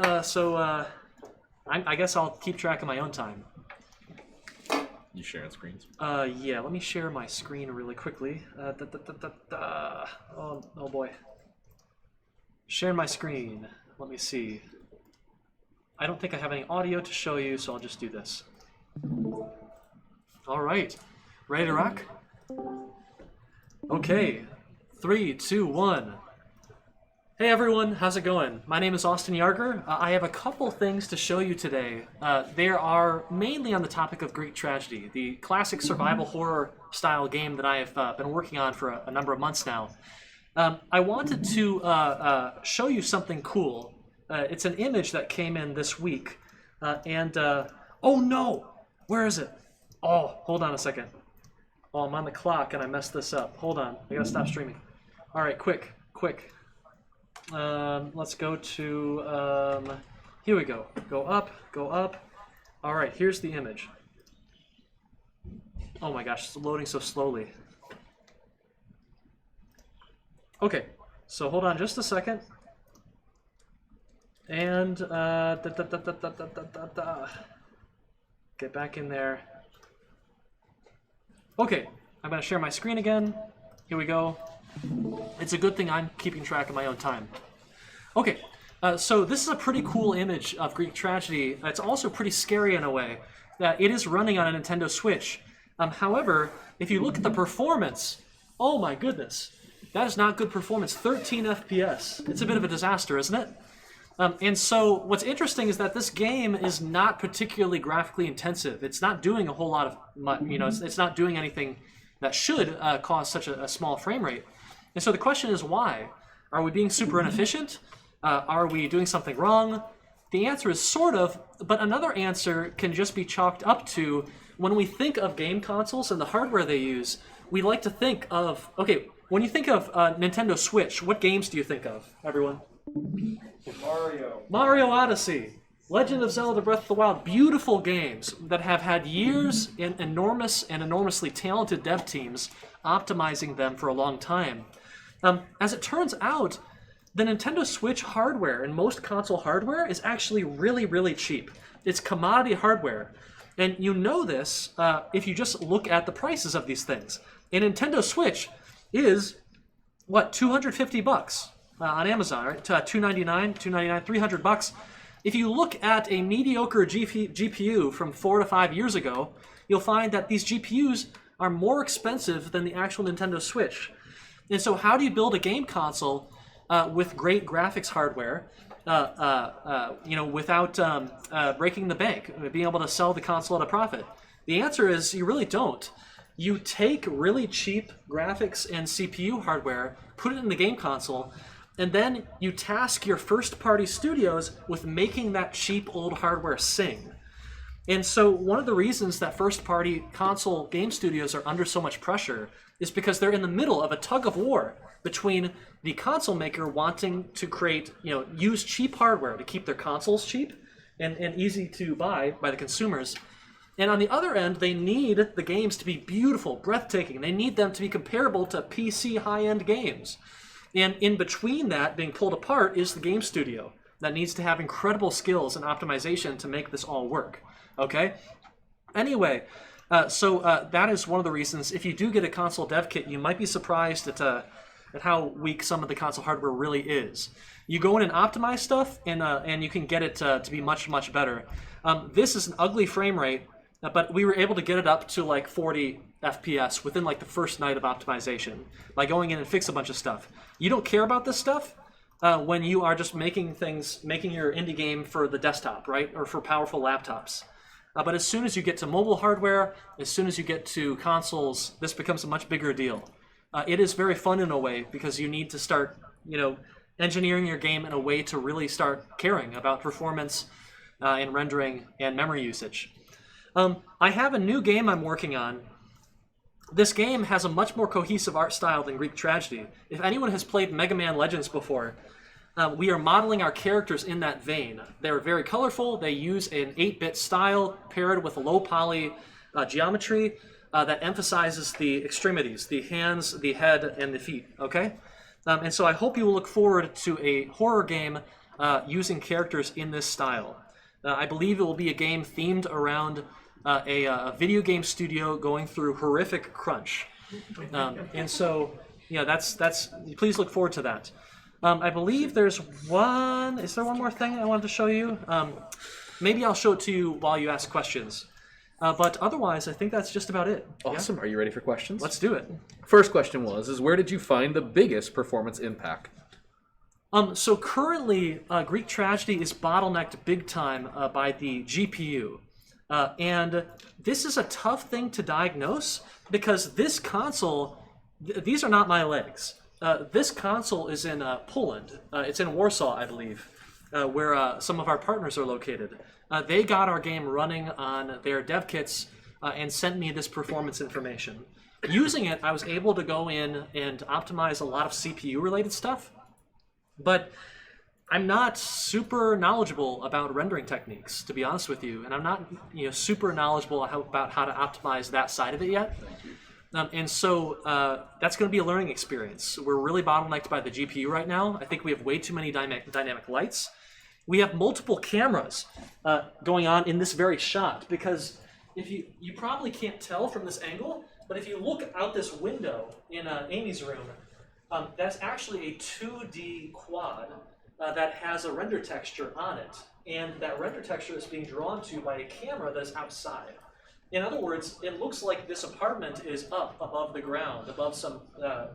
I guess I'll keep track of my own time. You sharing screens? Yeah, let me share my screen really quickly. Oh boy. Share my screen. Let me see. I don't think I have any audio to show you, so I'll just do this. All right. Ready to rock? Okay. 3, 2, 1. Hey everyone, how's it going? My name is Austin Yarger. I have a couple things to show you today. There are mainly on the topic of Greek tragedy, the classic survival horror style game that I have been working on for a number of months now. I wanted to show you something cool. It's an image that came in this week. Oh no! Where is it? Oh, hold on a second. Oh, I'm on the clock and I messed this up. Hold on, I gotta stop streaming. All right, quick. Let's go to, here we go. Go up. All right, here's the image. Oh my gosh, it's loading so slowly. Okay, so hold on just a second. And, get back in there. Okay, I'm gonna share my screen again. Here we go. It's a good thing I'm keeping track of my own time. Okay, so this is a pretty cool image of Greek tragedy. It's also pretty scary in a way. It is running on a Nintendo Switch. However, if you look at the performance, oh my goodness, that is not good performance. 13 FPS. It's a bit of a disaster, isn't it? And so what's interesting is that this game is not particularly graphically intensive. It's not doing a whole lot of, it's not doing anything that should cause such a small frame rate. And so the question is why? Are we being super inefficient? Are we doing something wrong? The answer is sort of, but another answer can just be chalked up to when we think of game consoles and the hardware they use, we like to think of, okay, when you think of Nintendo Switch, what games do you think of, everyone? Mario Odyssey, Legend of Zelda Breath of the Wild, beautiful games that have had years and enormously talented dev teams optimizing them for a long time. As it turns out, the Nintendo Switch hardware and most console hardware is actually really, really cheap. It's commodity hardware. And you know this if you just look at the prices of these things. A Nintendo Switch is, what, $250 on Amazon, right? $299, $300. If you look at a mediocre GPU from 4 to 5 years ago, you'll find that these GPUs are more expensive than the actual Nintendo Switch. And so how do you build a game console with great graphics hardware, without breaking the bank, being able to sell the console at a profit? The answer is you really don't. You take really cheap graphics and CPU hardware, put it in the game console, and then you task your first-party studios with making that cheap old hardware sing. And so one of the reasons that first-party console game studios are under so much pressure is because they're in the middle of a tug of war between the console maker wanting to create, use cheap hardware to keep their consoles cheap and easy to buy by the consumers. And on the other end, they need the games to be beautiful, breathtaking. They need them to be comparable to PC high-end games. And in between that, being pulled apart, is the game studio that needs to have incredible skills and optimization to make this all work. Okay? Anyway, so that is one of the reasons. If you do get a console dev kit, you might be surprised at how weak some of the console hardware really is. You go in and optimize stuff, and you can get it to be much, much better. This is an ugly frame rate, but we were able to get it up to like 40 FPS within like the first night of optimization by going in and fix a bunch of stuff. You don't care about this stuff when you are just making your indie game for the desktop, right? Or for powerful laptops. But as soon as you get to mobile hardware, as soon as you get to consoles, this becomes a much bigger deal. It is very fun in a way because you need to start, engineering your game in a way to really start caring about performance and rendering and memory usage. I have a new game I'm working on. This game has a much more cohesive art style than Greek Tragedy. If anyone has played Mega Man Legends before, we are modeling our characters in that vein. They're very colorful. They use an 8-bit style paired with low poly geometry that emphasizes the extremities, the hands, the head, and the feet, okay? And so I hope you will look forward to a horror game using characters in this style. I believe it will be a game themed around a video game studio going through horrific crunch. And so, yeah, that's please look forward to that. I believe there's one, is there one more thing I wanted to show you? Maybe I'll show it to you while you ask questions. But otherwise, I think that's just about it. Awesome. Yeah? Are you ready for questions? Let's do it. First question is where did you find the biggest performance impact? So currently, Greek Tragedy is bottlenecked big time by the GPU. And this is a tough thing to diagnose because this console, these are not my legs. This console is in Poland. It's in Warsaw, I believe, where some of our partners are located. They got our game running on their dev kits and sent me this performance information. Using it, I was able to go in and optimize a lot of CPU-related stuff, but I'm not super knowledgeable about rendering techniques, to be honest with you, and I'm not super knowledgeable about how to optimize that side of it yet. And so that's going to be a learning experience. We're really bottlenecked by the GPU right now. I think we have way too many dynamic lights. We have multiple cameras going on in this very shot because if you probably can't tell from this angle, but if you look out this window in Amy's room, that's actually a 2D quad that has a render texture on it. And that render texture is being drawn to by a camera that's outside. In other words, it looks like this apartment is up above the ground, above some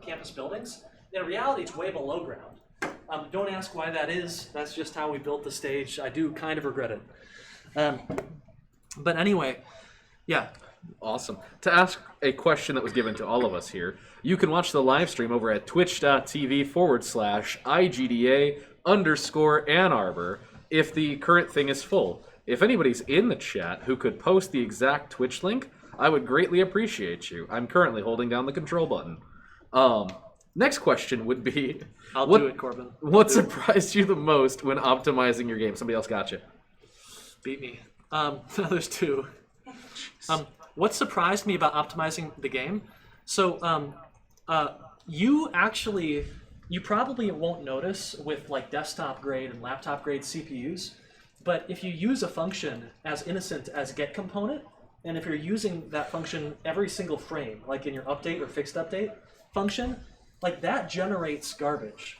campus buildings. In reality, it's way below ground. Don't ask why that is. That's just how we built the stage. I do kind of regret it. But anyway, yeah. Awesome. To ask a question that was given to all of us here, you can watch the live stream over at twitch.tv/IGDA_Ann Arbor if the current thing is full. If anybody's in the chat who could post the exact Twitch link, I would greatly appreciate you. I'm currently holding down the control button. Next question would be... I'll do it, Corbin. What surprised you the most when optimizing your game? Somebody else got you. Beat me. There's two. What surprised me about optimizing the game? So you probably won't notice with like desktop grade and laptop grade CPUs, but if you use a function as innocent as getComponent, and if you're using that function every single frame, like in your update or fixed update function, like that generates garbage.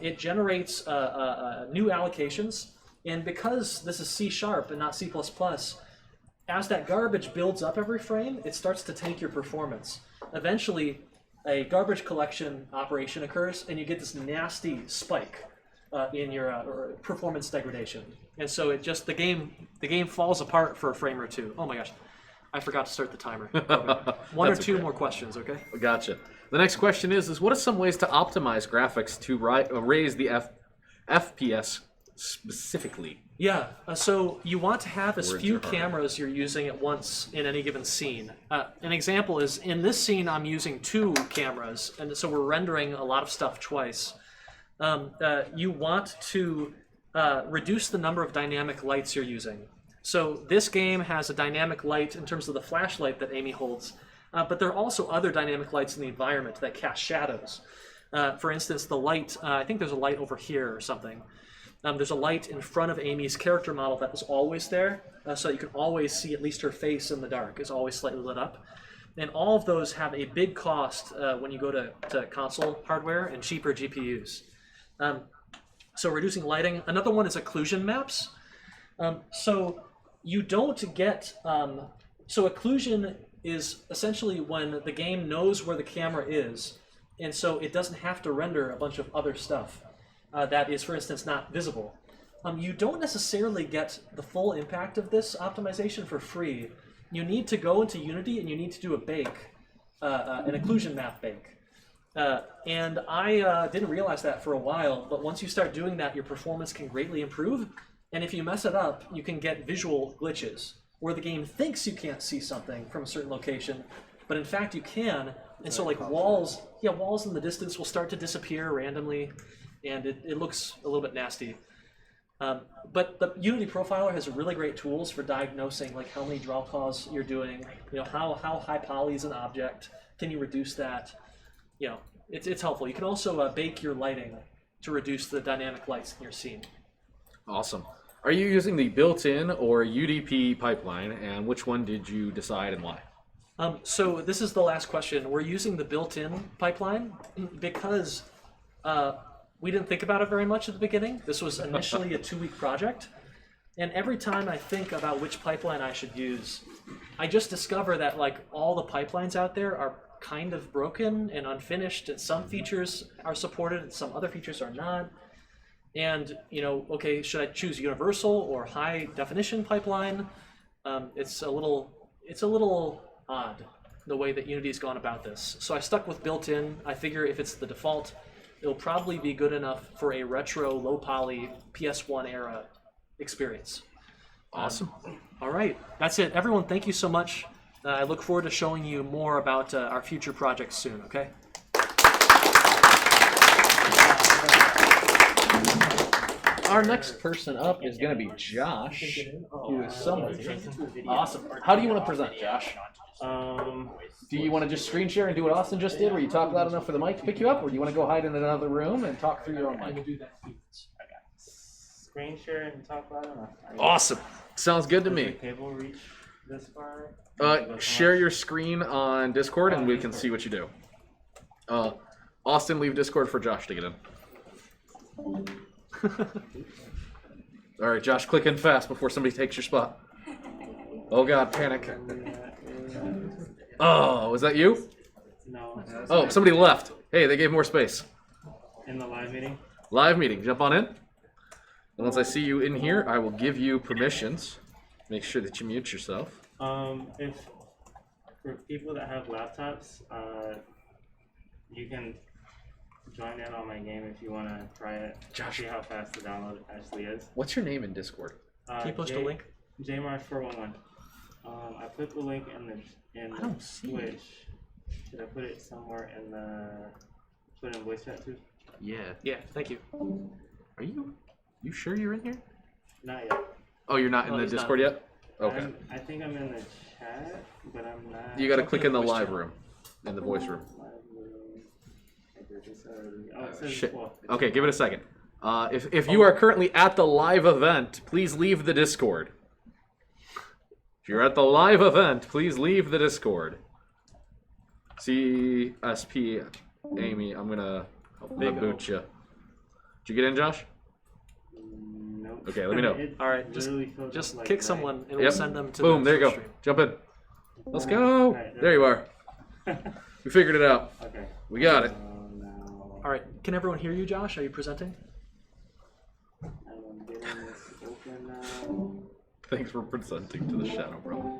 It generates new allocations, and because this is C# and not C++, as that garbage builds up every frame, it starts to tank your performance. Eventually, a garbage collection operation occurs, and you get this nasty spike in your performance degradation. And so it just the game falls apart for a frame or two. Oh my gosh, I forgot to start the timer. Okay. One or two more questions, okay? Gotcha. The next question is what are some ways to optimize graphics to raise the FPS specifically? Yeah, so you want to have as few cameras you're using at once in any given scene. An example is, in this scene I'm using 2 cameras, and so we're rendering a lot of stuff twice. You want to reduce the number of dynamic lights you're using. So this game has a dynamic light in terms of the flashlight that Amy holds, but there are also other dynamic lights in the environment that cast shadows. For instance, the light, I think there's a light over here or something. There's a light in front of Amy's character model that is always there, so you can always see at least her face in the dark. It's always slightly lit up. And all of those have a big cost when you go to console hardware and cheaper GPUs. So reducing lighting. Another one is occlusion maps. So you don't get... so occlusion is essentially when the game knows where the camera is, and so it doesn't have to render a bunch of other stuff. That is, for instance, not visible. You don't necessarily get the full impact of this optimization for free. You need to go into Unity and you need to do a bake, an occlusion map bake. And I didn't realize that for a while, but once you start doing that, your performance can greatly improve. And if you mess it up, you can get visual glitches. where the game thinks you can't see something from a certain location, but in fact you can. And so like walls in the distance will start to disappear randomly, and it looks a little bit nasty. But the Unity Profiler has really great tools for diagnosing like how many draw calls you're doing, how high poly is an object, can you reduce that? It's helpful. You can also bake your lighting to reduce the dynamic lights in your scene. Awesome. Are you using the built-in or UDP pipeline, and which one did you decide and why? So this is the last question. We're using the built-in pipeline because we didn't think about it very much at the beginning. This was initially a 2-week project. And every time I think about which pipeline I should use, I just discover that like all the pipelines out there are kind of broken and unfinished, and some features are supported and some other features are not. And okay, should I choose universal or high definition pipeline? It's a little odd the way that Unity's gone about this. So I stuck with built-in. I figure if it's the default, it'll probably be good enough for a retro low poly PS1 era experience. Awesome. All right, that's it. Everyone, thank you so much. I look forward to showing you more about our future projects soon, okay? Our next person up is going to be Josh, who is somebody. Awesome. How do you want to present, Josh? Do you want to just screen share and do what Austin just did, where you talk loud enough for the mic to pick you up, or do you want to go hide in another room and talk through your own mic? Screen share and talk loud enough. Awesome. Sounds good to Does me. the cable reach this far? Share your screen on Discord and we can see what you do. Austin, leave Discord for Josh to get in. All right, Josh, click in fast before somebody takes your spot. Oh God, panic. Oh, was that you? No. Oh, somebody left. Hey, they gave more space. In the live meeting? Live meeting, jump on in. And once I see you in here, I will give you permissions. Make sure that you mute yourself. If for people that have laptops, you can join in on my game if you want to try it. Josh, see how fast the download actually is. What's your name in Discord? Can you post a link? JMarsh411. I put the link in the Twitch. Should I put it somewhere in the put it in voice chat too? Yeah. Thank you. Are you sure you're in here? Not yet. Oh, you're not in the Discord yet? Okay. I think I'm in the chat, but I'm not. You got to click in the live room, in the voice room. Shit. Okay, give it a second. If you are currently at the live event, please leave the Discord. If you're at the live event, please leave the Discord. CSP Amy, I'm gonna boot you. Did you get in, Josh? Nope. Okay, let me know. All right, just like kick someone and we'll send them to boom, the there you go. stream. Jump in. Let's go. There you are. We figured it out. Okay. We got it. All right, can everyone hear you, Josh? Are you presenting? I'm getting this open now. Thanks for presenting to the Shadow Brother.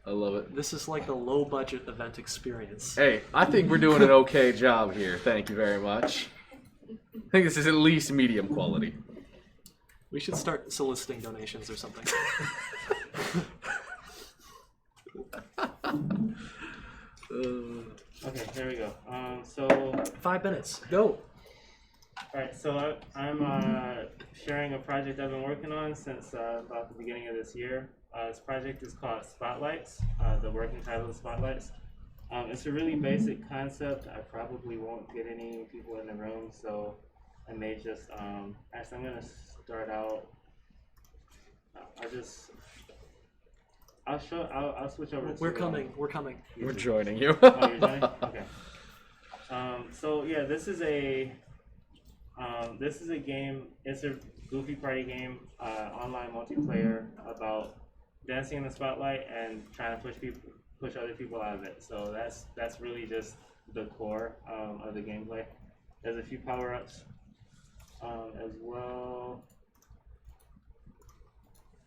I love it. This is like the low-budget event experience. Hey, I think we're doing an okay job here. Thank you very much. I think this is at least medium quality. We should start soliciting donations or something. Okay, there we go. So 5 minutes. Go. All right, so I'm sharing a project I've been working on since about the beginning of this year. This project is called Spotlights. The working title is Spotlights. It's a really basic concept. I probably won't get any people in the room, so I may just actually I'm gonna start out. I'll switch over. We're coming. We're coming. We're joining you. Oh, you're joining? Okay. So yeah, this is a game. It's a goofy party game, online multiplayer about dancing in the spotlight and trying to push other people out of it. So that's really just the core of the gameplay. There's a few power-ups as well,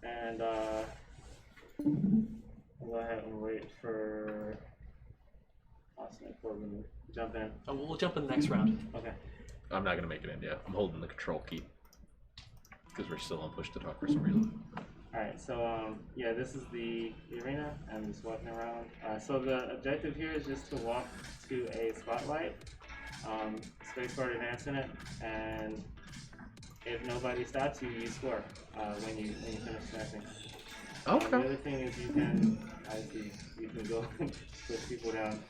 and I'll go ahead and wait for Austin to jump in. Oh, we'll jump in the next round. Okay. I'm not gonna make it in yet. I'm holding the control key because we're still on push to talk for some reason. Alright, so yeah, this is the arena. I'm just walking around. So the objective here is just to walk to a spotlight, spacebar to dance in it, and if nobody stops you, you score when you finish dancing. Okay. The other thing is you can go push people down.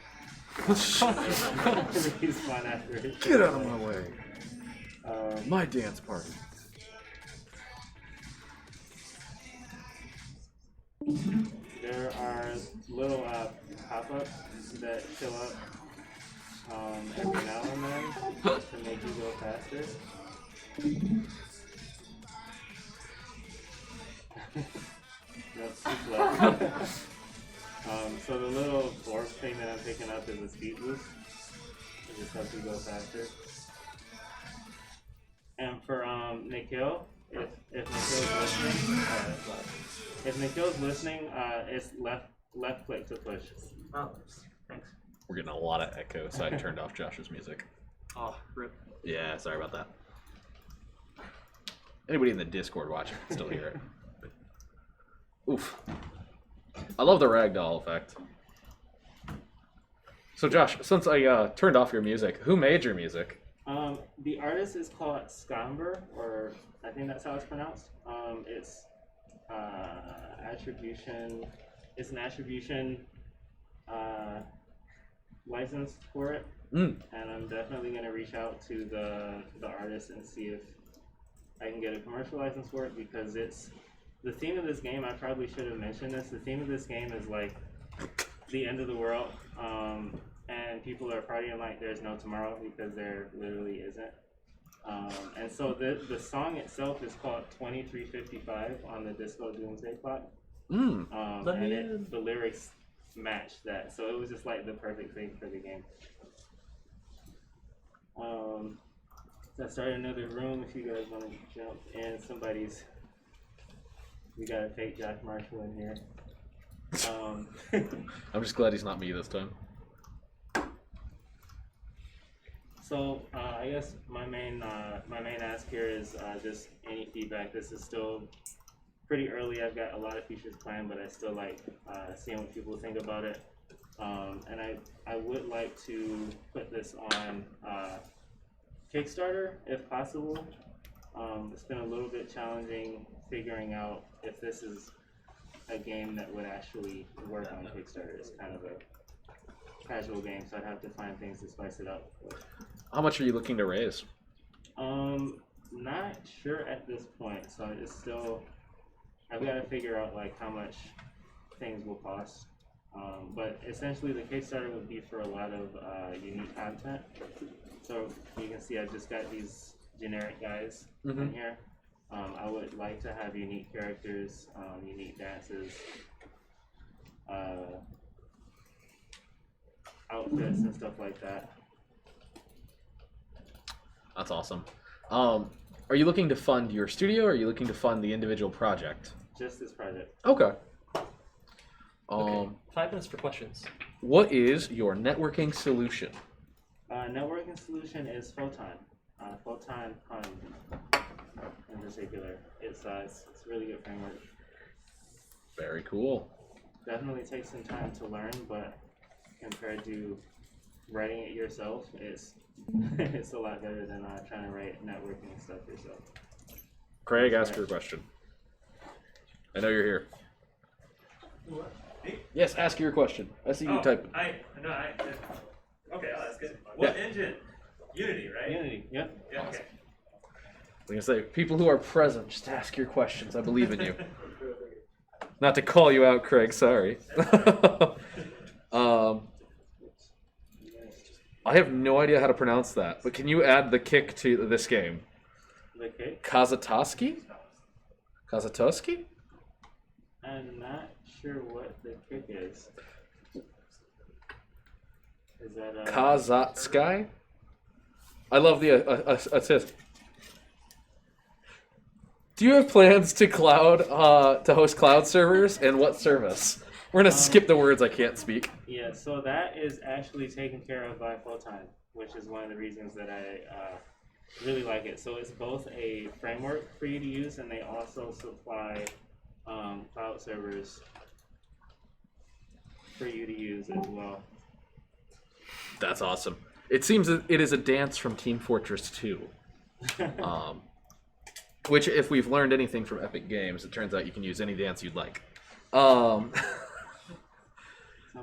Respawn after it. Get out of my way. My dance party. There are little pop-ups that show up every now and then to make you go faster. That's too slow. So the little orb thing that I'm picking up is a speed boost. It just helps you go faster. And for Nikhil, if Nikhil's listening, it's left click to push. Oh, thanks. We're getting a lot of echo, so I turned off Josh's music. Oh, rip. Yeah, sorry about that. Anybody in the Discord watching can still hear it. Oof. I love the ragdoll effect. So Josh, since I turned off your music, who made your music? The artist is called Scamber, or I think that's how it's pronounced. It's attribution. It's an attribution license for it, and I'm definitely gonna reach out to the artist and see if I can get a commercial license for it, because it's the theme of this game. I probably should have mentioned this. The theme of this game is like the end of the world, and people are partying like there's no tomorrow, because there literally isn't. And so the song itself is called 2355 on the Disco Doomsday Clock. And the lyrics match that, so it was just like the perfect thing for the game. So I started another room if you guys want to jump in. We got a fake Jack Marshall in here. I'm just glad he's not me this time. So I guess my main ask here is just any feedback. This is still pretty early. I've got a lot of features planned, but I still like seeing what people think about it. And I would like to put this on Kickstarter if possible. It's been a little bit challenging figuring out if this is a game that would actually work on Kickstarter. It's kind of a casual game, so I'd have to find things to spice it up. How much are you looking to raise? Not sure at this point. So it's still, I've got to figure out like how much things will cost. But essentially the Kickstarter would be for a lot of unique content. So you can see I've just got these generic guys in here. I would like to have unique characters, unique dances, outfits and stuff like that. That's awesome. Are you looking to fund your studio, or are you looking to fund the individual project? Just this project. Okay. Okay, 5 minutes for questions. What is your networking solution? Networking solution is Photon. Photon in particular. It's a really good framework. Very cool. Definitely takes some time to learn, but compared to writing it yourself, it's a lot better than trying to write networking stuff yourself. Craig, ask your question. I know you're here. What? Yes, ask your question. I see you typing. Okay, I'll ask it. What engine? Unity, right? Unity, yep. Yeah, Awesome. okay. I'm gonna say, people who are present, just ask your questions. I believe in you. Not to call you out, Craig. Sorry. I have no idea how to pronounce that, but can you add the kick to this game? The kick? Kazatoski? Kazatoski? I'm not sure what the kick is. Is that Kazatsky? I love the assist. Do you have plans to host cloud servers, and what service? We're gonna skip the words I can't speak. Yeah, so that is actually taken care of by Photon, which is one of the reasons that I really like it. So it's both a framework for you to use, and they also supply cloud servers for you to use as well. That's awesome. It seems that it is a dance from Team Fortress 2. Which, if we've learned anything from Epic Games, it turns out you can use any dance you'd like. I'm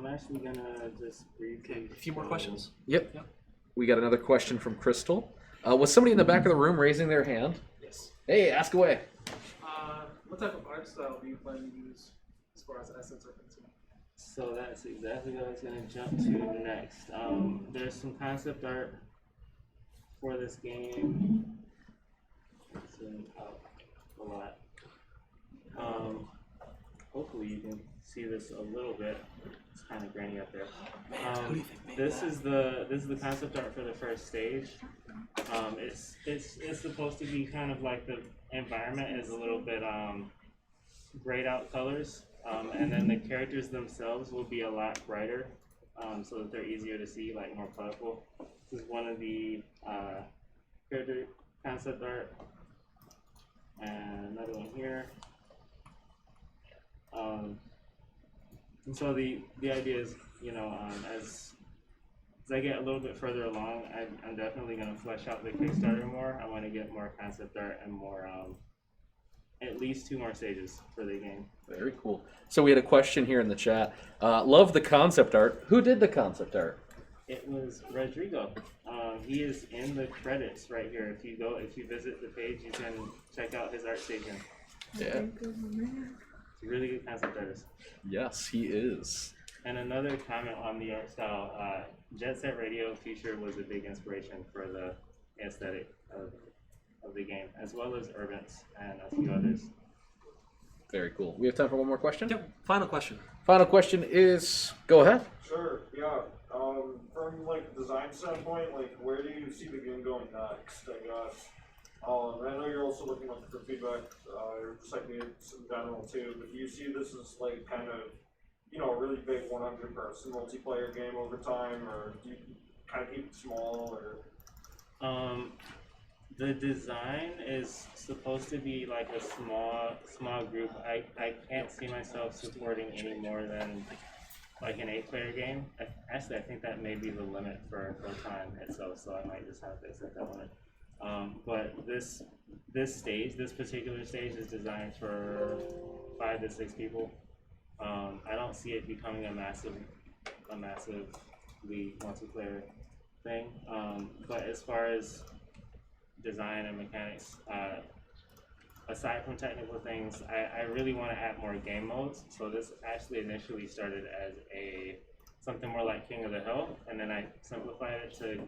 actually gonna just briefly. A few more questions. Yep. We got another question from Crystal. Was somebody in the back of the room raising their hand? Yes. Hey, ask away. What type of art style do you plan to use as far as assets are concerned? So that's exactly what I was gonna jump to next. There's some concept art for this game. Zoom out a lot. Hopefully you can see this a little bit. It's kind of grainy up there. This is the concept art for the first stage. It's supposed to be kind of like the environment is a little bit grayed out colors, and then the characters themselves will be a lot brighter, so that they're easier to see, like more colorful. This is one of the character concept art. And another one here. And so the idea is, you know, as I get a little bit further along, I'm definitely going to flesh out the Kickstarter more. I want to get more concept art and more, at least 2 more stages for the game. Very cool. So we had a question here in the chat. Love the concept art. Who did the concept art? It was Rodrigo. He is in the credits right here. If you visit the page, you can check out his art station. Yeah. He's a really good concept artist. Yes, he is. And another comment on the art style, Jet Set Radio feature was a big inspiration for the aesthetic of the game, as well as Urbans and a few others. Very cool. We have time for one more question? Yep. Final question. Final question is, go ahead. Sure, yeah. From like design standpoint, like where do you see the game going next, I guess? I know you're also looking for feedback, just like me in general too, but do you see this as like kind of, you know, a really big 100-person multiplayer game over time, or do you kind of keep it small, or? The design is supposed to be like a small group. I can't see myself supporting any more than like an 8-player game. Actually, I think that may be the limit for time itself, so I might just have to accept that limit. But this particular stage is designed for 5 to 6 people. I don't see it becoming a massively multiplayer thing. But as far as design and mechanics, aside from technical things, I really want to add more game modes. So this actually initially started as something more like King of the Hill, and then I simplified it to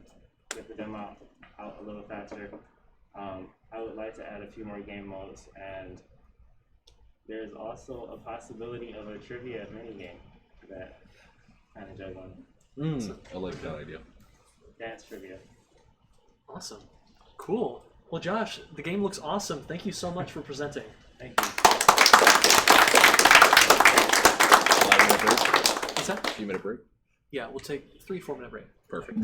get the demo out a little faster. I would like to add a few more game modes, and there's also a possibility of a trivia minigame that kind of jug on. I like that idea. Dance trivia. Awesome. Cool. Well, Josh, the game looks awesome. Thank you so much for presenting. Thank you. What's that? A few minute break. Yeah, we'll take 3-4 minute break. Perfect.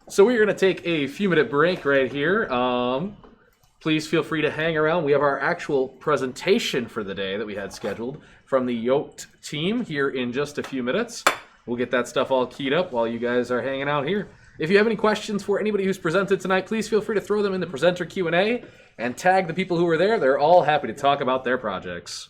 So we're going to take a few minute break right here. Please feel free to hang around. We have our actual presentation for the day that we had scheduled from the Yoked team here in just a few minutes. We'll get that stuff all keyed up while you guys are hanging out here. If you have any questions for anybody who's presented tonight, please feel free to throw them in the presenter Q&A and tag the people who were there. They're all happy to talk about their projects.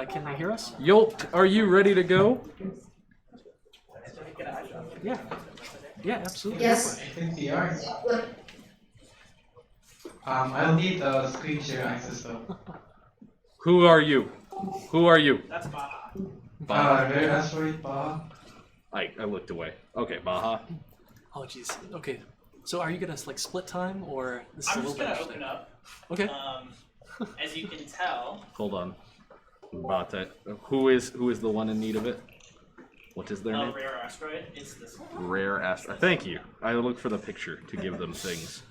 Can they hear us? Yolt, are you ready to go? Yeah. Yeah, absolutely. Yes, I think we are. I'll need the screen share access though. Who are you? Who are you? That's Baja. Baja. Red Asteroid Baja. I looked away. Okay, Baja. Oh, jeez. Okay. So are you gonna like split time or this is I'm a just little gonna bit open up. Okay. As you can tell. Hold on. Bata. Who is the one in need of it? What is their name? Rare asteroid. It's this one. Rare asteroid. Thank you. I looked for the picture to give them things.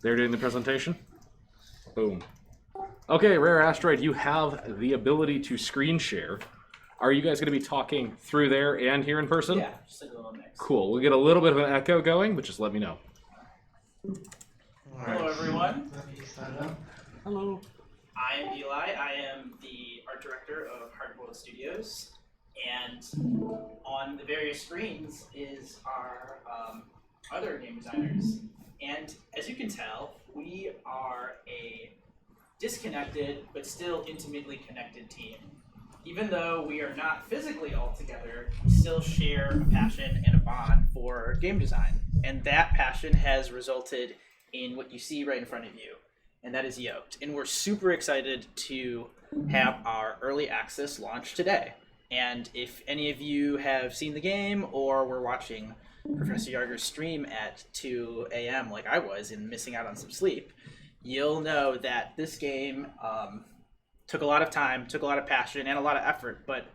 They're doing the presentation? Boom. Okay, Rare Asteroid, you have the ability to screen share. Are you guys going to be talking through there and here in person? Yeah, just like a little mix. Cool. We'll get a little bit of an echo going, but just let me know. Hello, everyone. Hello. I am Eli. I am the art director of HardBoiled Studios. And on the various screens is our other game designers. And as you can tell, we are a disconnected but still intimately connected team. Even though we are not physically all together, we still share a passion and a bond for game design. And that passion has resulted in what you see right in front of you, and that is Yoked. And we're super excited to have our early access launch today. And if any of you have seen the game or were watching Professor Yarger's stream at 2 a.m. like I was and missing out on some sleep, you'll know that this game took a lot of time, took a lot of passion, and a lot of effort, but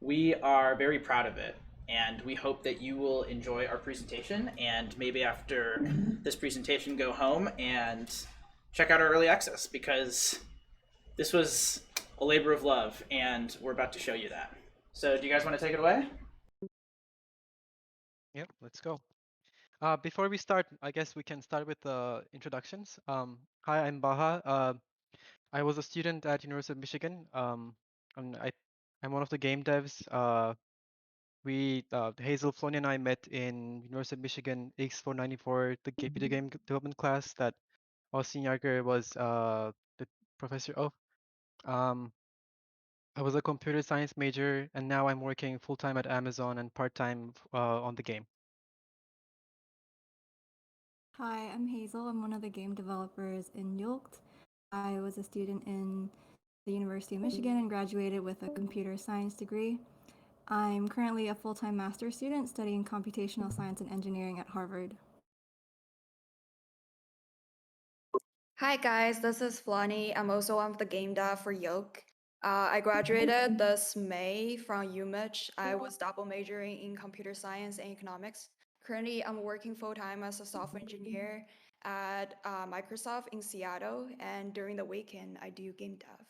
we are very proud of it. And we hope that you will enjoy our presentation, and maybe after this presentation go home and check out our early access, because this was a labor of love, and we're about to show you that. So do you guys want to take it away? Yep, let's go. Before we start, I guess we can start with the introductions. Hi, I'm Baha. I was a student at University of Michigan. And I'm one of the game devs. Hazel, Floney, and I met in University of Michigan X494, the video game development class that Austin Yarger was the professor of. I was a computer science major, and now I'm working full-time at Amazon and part-time on the game. Hi, I'm Hazel. I'm one of the game developers in Yoked. I was a student in the University of Michigan and graduated with a computer science degree. I'm currently a full-time master's student studying computational science and engineering at Harvard. Hi guys, this is Flani. I'm also one of the game dev for Yoke. I graduated this May from UMich. I was double majoring in computer science and economics. Currently, I'm working full-time as a software engineer at Microsoft in Seattle, and during the weekend, I do game dev.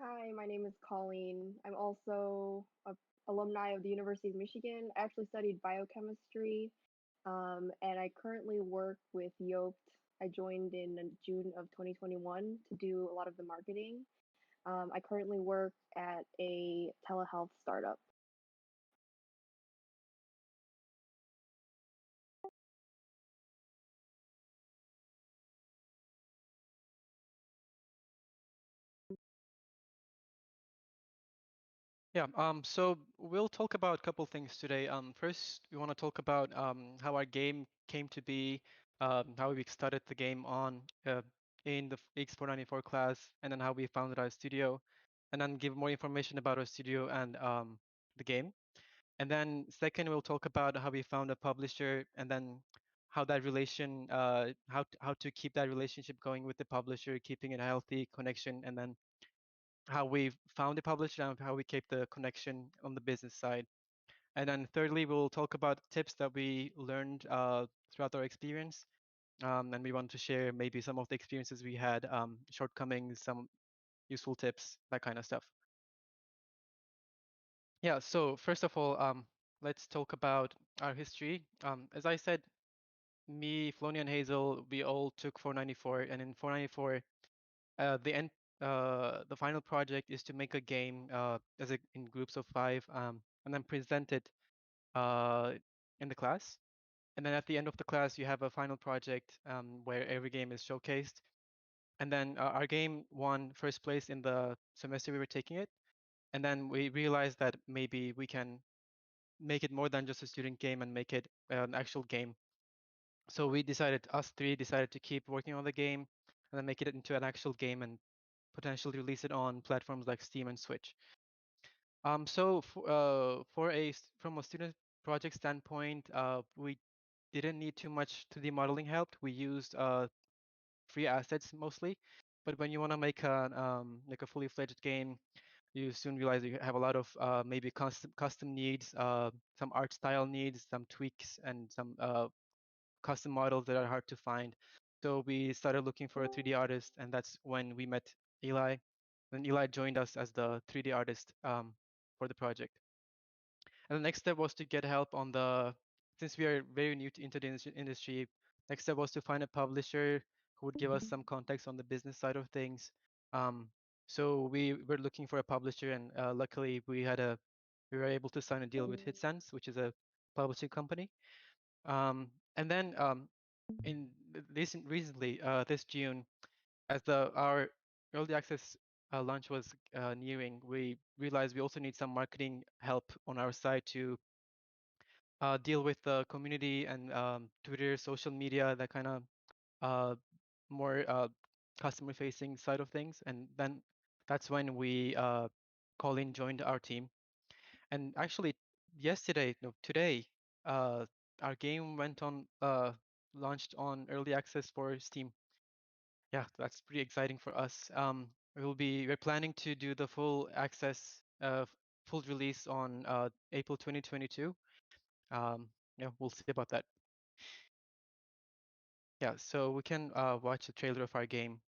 Hi, my name is Colleen. I'm also an alumni of the University of Michigan. I actually studied biochemistry, and I currently work with Yoked. I joined in June of 2021 to do a lot of the marketing. I currently work at a telehealth startup. Yeah, so we'll talk about a couple things today. First, we want to talk about how our game came to be, how we started the game on in the X494 class, and then how we founded our studio, and then give more information about our studio and the game. And then second, we'll talk about how we found a publisher, and then how that how to keep that relationship going with the publisher, keeping it a healthy connection, and then how we found the publisher and how we keep the connection on the business side. And then thirdly, we'll talk about tips that we learned throughout our experience. And we want to share maybe some of the experiences we had, shortcomings, some useful tips, that kind of stuff. Yeah, so first of all, let's talk about our history. As I said, me, Flonny, and Hazel, we all took 494, and in 494, the final project is to make a game in groups of 5, and then present it in the class. And then at the end of the class, you have a final project where every game is showcased. And then our game won first place in the semester we were taking it. And then we realized that maybe we can make it more than just a student game and make it an actual game. So we decided, us three decided to keep working on the game and then make it into an actual game and potentially release it on platforms like Steam and Switch. So from a student project standpoint, we didn't need too much 3D modeling help. We used free assets mostly. But when you want to make like a fully fledged game, you soon realize you have a lot of maybe custom needs, some art style needs, some tweaks, and some custom models that are hard to find. So we started looking for a 3D artist, and that's when we met Eli. Then Eli joined us as the 3D artist for the project. And the next step was to get help on since we are very new into the industry, next step was to find a publisher who would give us some context on the business side of things. So we were looking for a publisher, and luckily we were able to sign a deal with HitSense, which is a publishing company. And then in recently, this June, as our early access launch was nearing, we realized we also need some marketing help on our side to deal with the community and Twitter, social media, that kind of more customer-facing side of things. And then that's when Colin joined our team. And actually, today, our game went on launched on early access for Steam. Yeah, that's pretty exciting for us. We're planning to do the full access, full release on April 2022. Yeah, we'll see about that. Yeah, so we can watch the trailer of our game.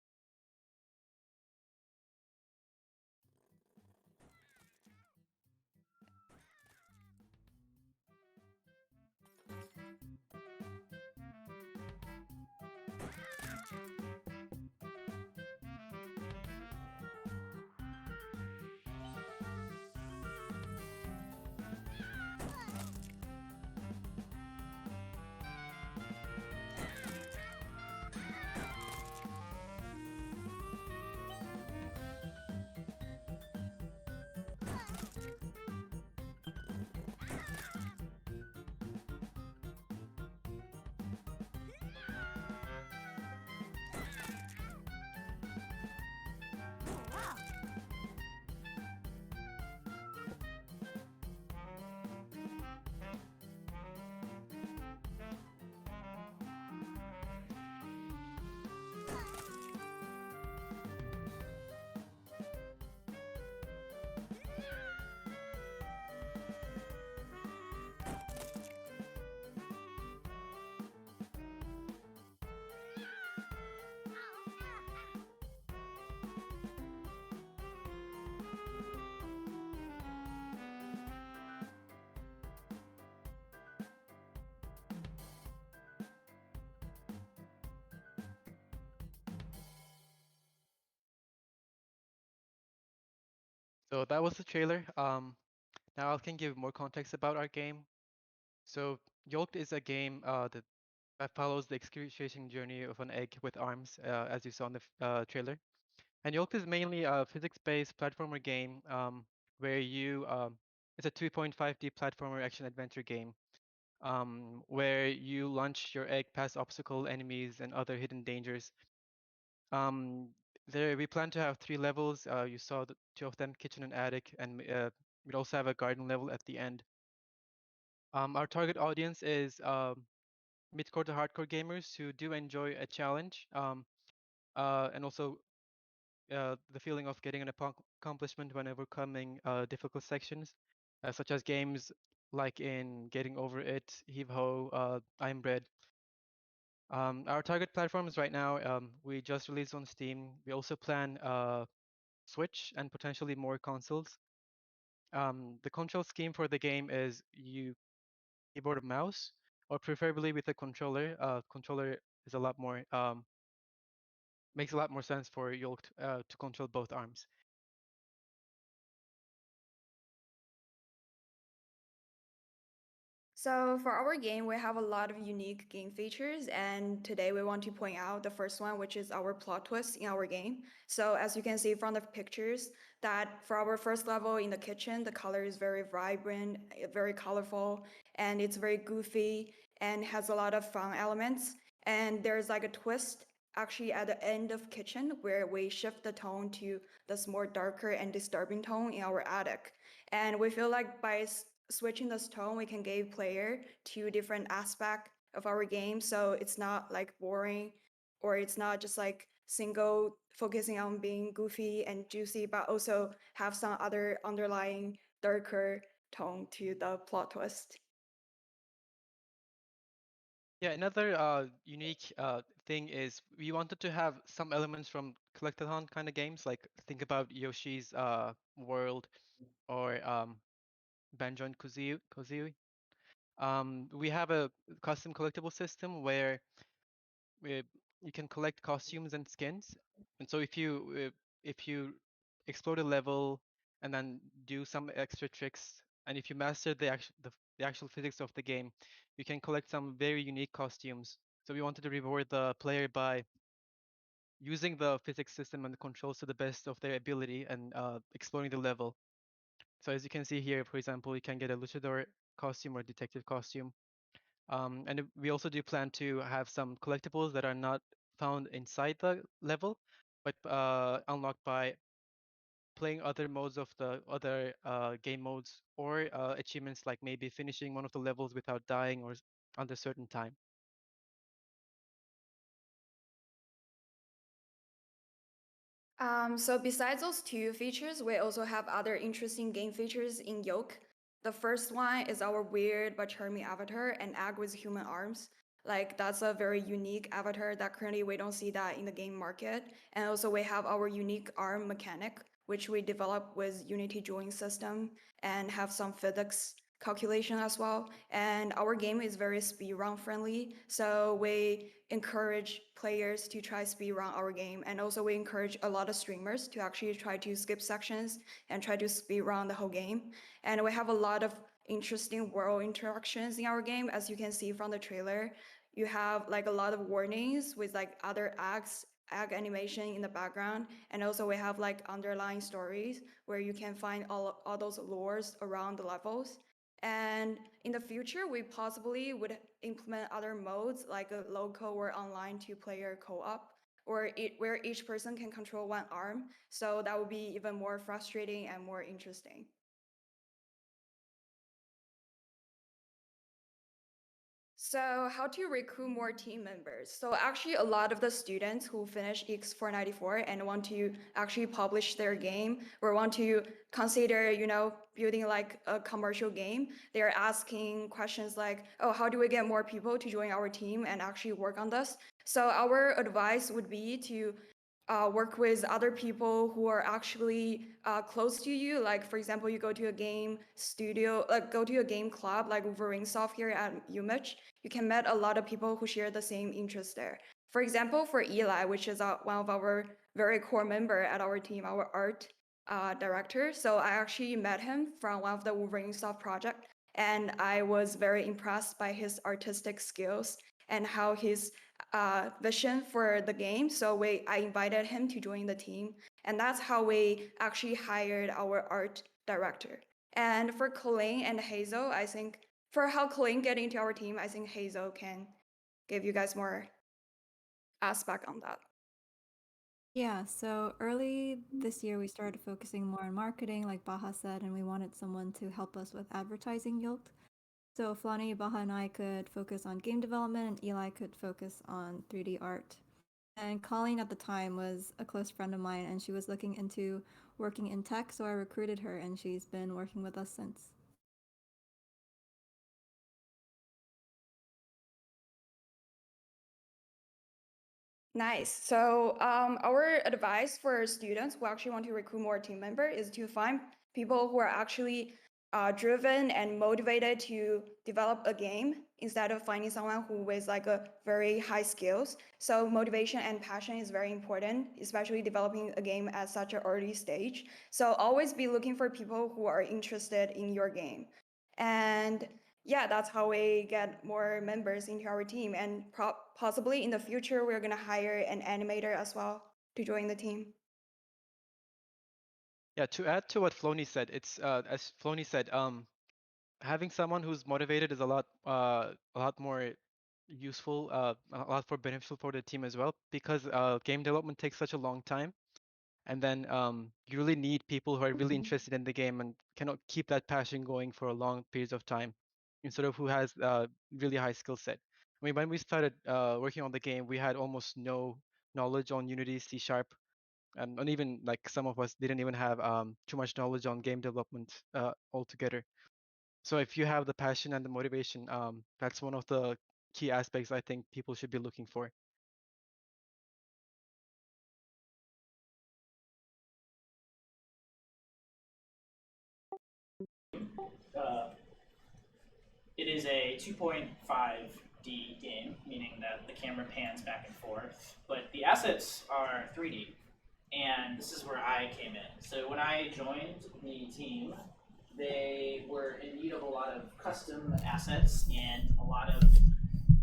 So that was the trailer. Now I can give more context about our game. So Yoked is a game that follows the excruciating journey of an egg with arms, as you saw in the trailer. And Yoked is mainly a physics-based platformer game where it's a 2.5D platformer action-adventure game where you launch your egg past obstacle enemies and other hidden dangers. We plan to have 3 levels. You saw the 2 of them, kitchen and attic, and we'd also have a garden level at the end. Our target audience is mid-core to hardcore gamers who do enjoy a challenge, and also the feeling of getting an accomplishment when overcoming difficult sections, such as games like in Getting Over It, Heave Ho, I'm Bread. Our target platforms right now, we just released on Steam. We also plan Switch and potentially more consoles. The control scheme for the game is keyboard and mouse, or preferably with a controller. Controller is a lot more makes a lot more sense for Yolk to control both arms. So for our game, we have a lot of unique game features, and today we want to point out the first one, which is our plot twist in our game. So as you can see from the pictures, that for our first level in the kitchen, the color is very vibrant, very colorful, and it's very goofy and has a lot of fun elements. And there's like a twist actually at the end of kitchen where we shift the tone to this more darker and disturbing tone in our attic. And we feel like by switching this tone, we can give player two different aspect of our game. So it's not like boring, or it's not just like single focusing on being goofy and juicy, but also have some other underlying darker tone to the plot twist. Yeah, another unique thing is we wanted to have some elements from collectathon kind of games, like think about Yoshi's World or Banjo and Kazooie. We have a custom collectible system where we, you can collect costumes and skins, and so if you explore the level and then do some extra tricks, and if you master the actual physics of the game, you can collect some very unique costumes. So we wanted to reward the player by using the physics system and the controls to the best of their ability and exploring the level. So as you can see here, for example, you can get a luchador costume or detective costume. And we also do plan to have some collectibles that are not found inside the level, but unlocked by playing other modes of the other game modes or achievements like maybe finishing one of the levels without dying or under certain time. So besides those two features, we also have other interesting game features in Yoke. The first one is our weird but charming avatar, an egg with human arms. Like that's a very unique avatar that currently we don't see that in the game market. And also we have our unique arm mechanic, which we developed with Unity join system and have some physics calculation as well. And our game is very speedrun friendly, so we encourage players to try speedrun our game, and also we encourage a lot of streamers to actually try to skip sections and try to speedrun the whole game. And we have a lot of interesting world interactions in our game, as you can see from the trailer. You have like a lot of warnings with like other acts egg animation in the background, and also we have like underlying stories where you can find all those lores around the levels. And in the future, we possibly would implement other modes like a local or online two-player co-op, or where each person can control one arm. So that would be even more frustrating and more interesting. So how to recruit more team members? So actually a lot of the students who finish X494 and want to actually publish their game or want to consider, building like a commercial game, they're asking questions like, oh, how do we get more people to join our team and actually work on this? So our advice would be to work with other people who are actually close to you. Like, for example, you go to a game studio, like go to a game club, like Wolverine Soft here at UMich. You can meet a lot of people who share the same interest there. For example, for Eli, which is one of our very core member at our team, our art director. So I actually met him from one of the Wolverine Soft project, and I was very impressed by his artistic skills and how his vision for the game. So I invited him to join the team, and that's how we actually hired our art director. And for Colleen and Hazel, I think for how Colleen get into our team, I think Hazel can give you guys more aspect on that. Yeah, so early this year we started focusing more on marketing, like Baha said, and we wanted someone to help us with advertising Yoked. So Flani, Baha, and I could focus on game development, and Eli could focus on 3D art. And Colleen at the time was a close friend of mine, and she was looking into working in tech, so I recruited her, and she's been working with us since. Nice. So our advice for students who actually want to recruit more team member is to find people who are actually driven and motivated to develop a game instead of finding someone who with like a very high skills. So motivation and passion is very important, especially developing a game at such an early stage. So always be looking for people who are interested in your game. And yeah, that's how we get more members into our team. And possibly in the future, we're going to hire an animator as well to join the team. Yeah, to add to what Floney said, it's as Floney said, having someone who's motivated is a lot more useful, a lot more beneficial for the team as well, because game development takes such a long time, and then you really need people who are really interested in the game and cannot keep that passion going for a long periods of time, instead of who has really high skill set. I mean, when we started working on the game, we had almost no knowledge on Unity, C Sharp, and even like some of us didn't even have too much knowledge on game development altogether. So if you have the passion and the motivation, that's one of the key aspects I think people should be looking for. It is a 2.5D game, meaning that the camera pans back and forth, but the assets are 3D, and this is where I came in. So when I joined the team, they were in need of a lot of custom assets and a lot of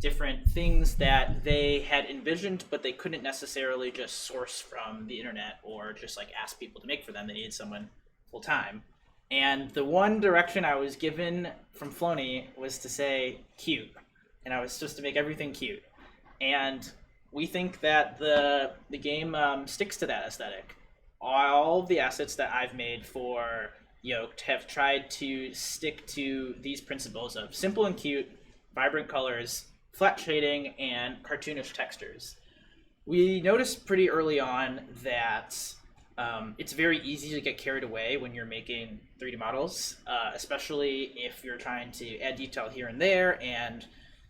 different things that they had envisioned, but they couldn't necessarily just source from the internet or just like ask people to make for them. They needed someone full time. And the one direction I was given from Floney was to say cute. And I was supposed to make everything cute. And we think that the game sticks to that aesthetic. All the assets that I've made for Yoked have tried to stick to these principles of simple and cute, vibrant colors, flat shading, and cartoonish textures. We noticed pretty early on that it's very easy to get carried away when you're making 3D models, especially if you're trying to add detail here and there, and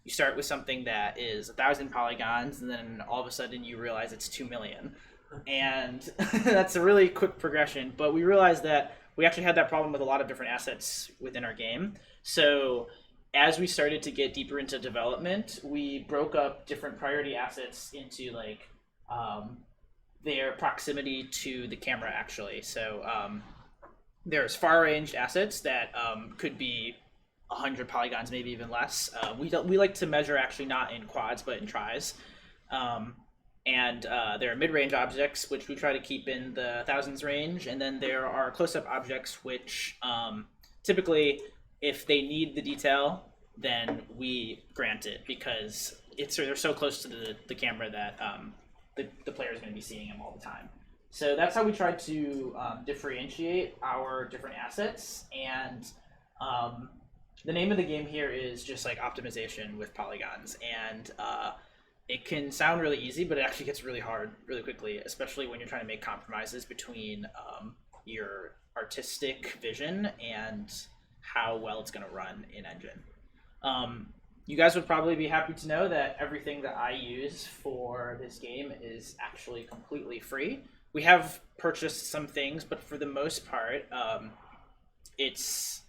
you start with something that is 1,000 polygons, and then all of a sudden you realize it's 2 million. And that's a really quick progression, but we realized that we actually had that problem with a lot of different assets within our game. So as we started to get deeper into development, we broke up different priority assets into like their proximity to the camera, actually. So there's far-ranged assets that could be 100 polygons, maybe even less. We like to measure actually not in quads, but in tris. And there are mid-range objects, which we try to keep in the thousands range. And then there are close-up objects, which typically, if they need the detail, then we grant it, because they're so close to the camera that the player is going to be seeing them all the time. So that's how we try to differentiate our different assets. And the name of the game here is just like optimization with polygons. And it can sound really easy, but it actually gets really hard really quickly, especially when you're trying to make compromises between your artistic vision and how well it's going to run in engine. You guys would probably be happy to know that everything that I use for this game is actually completely free. We have purchased some things, but for the most part, it's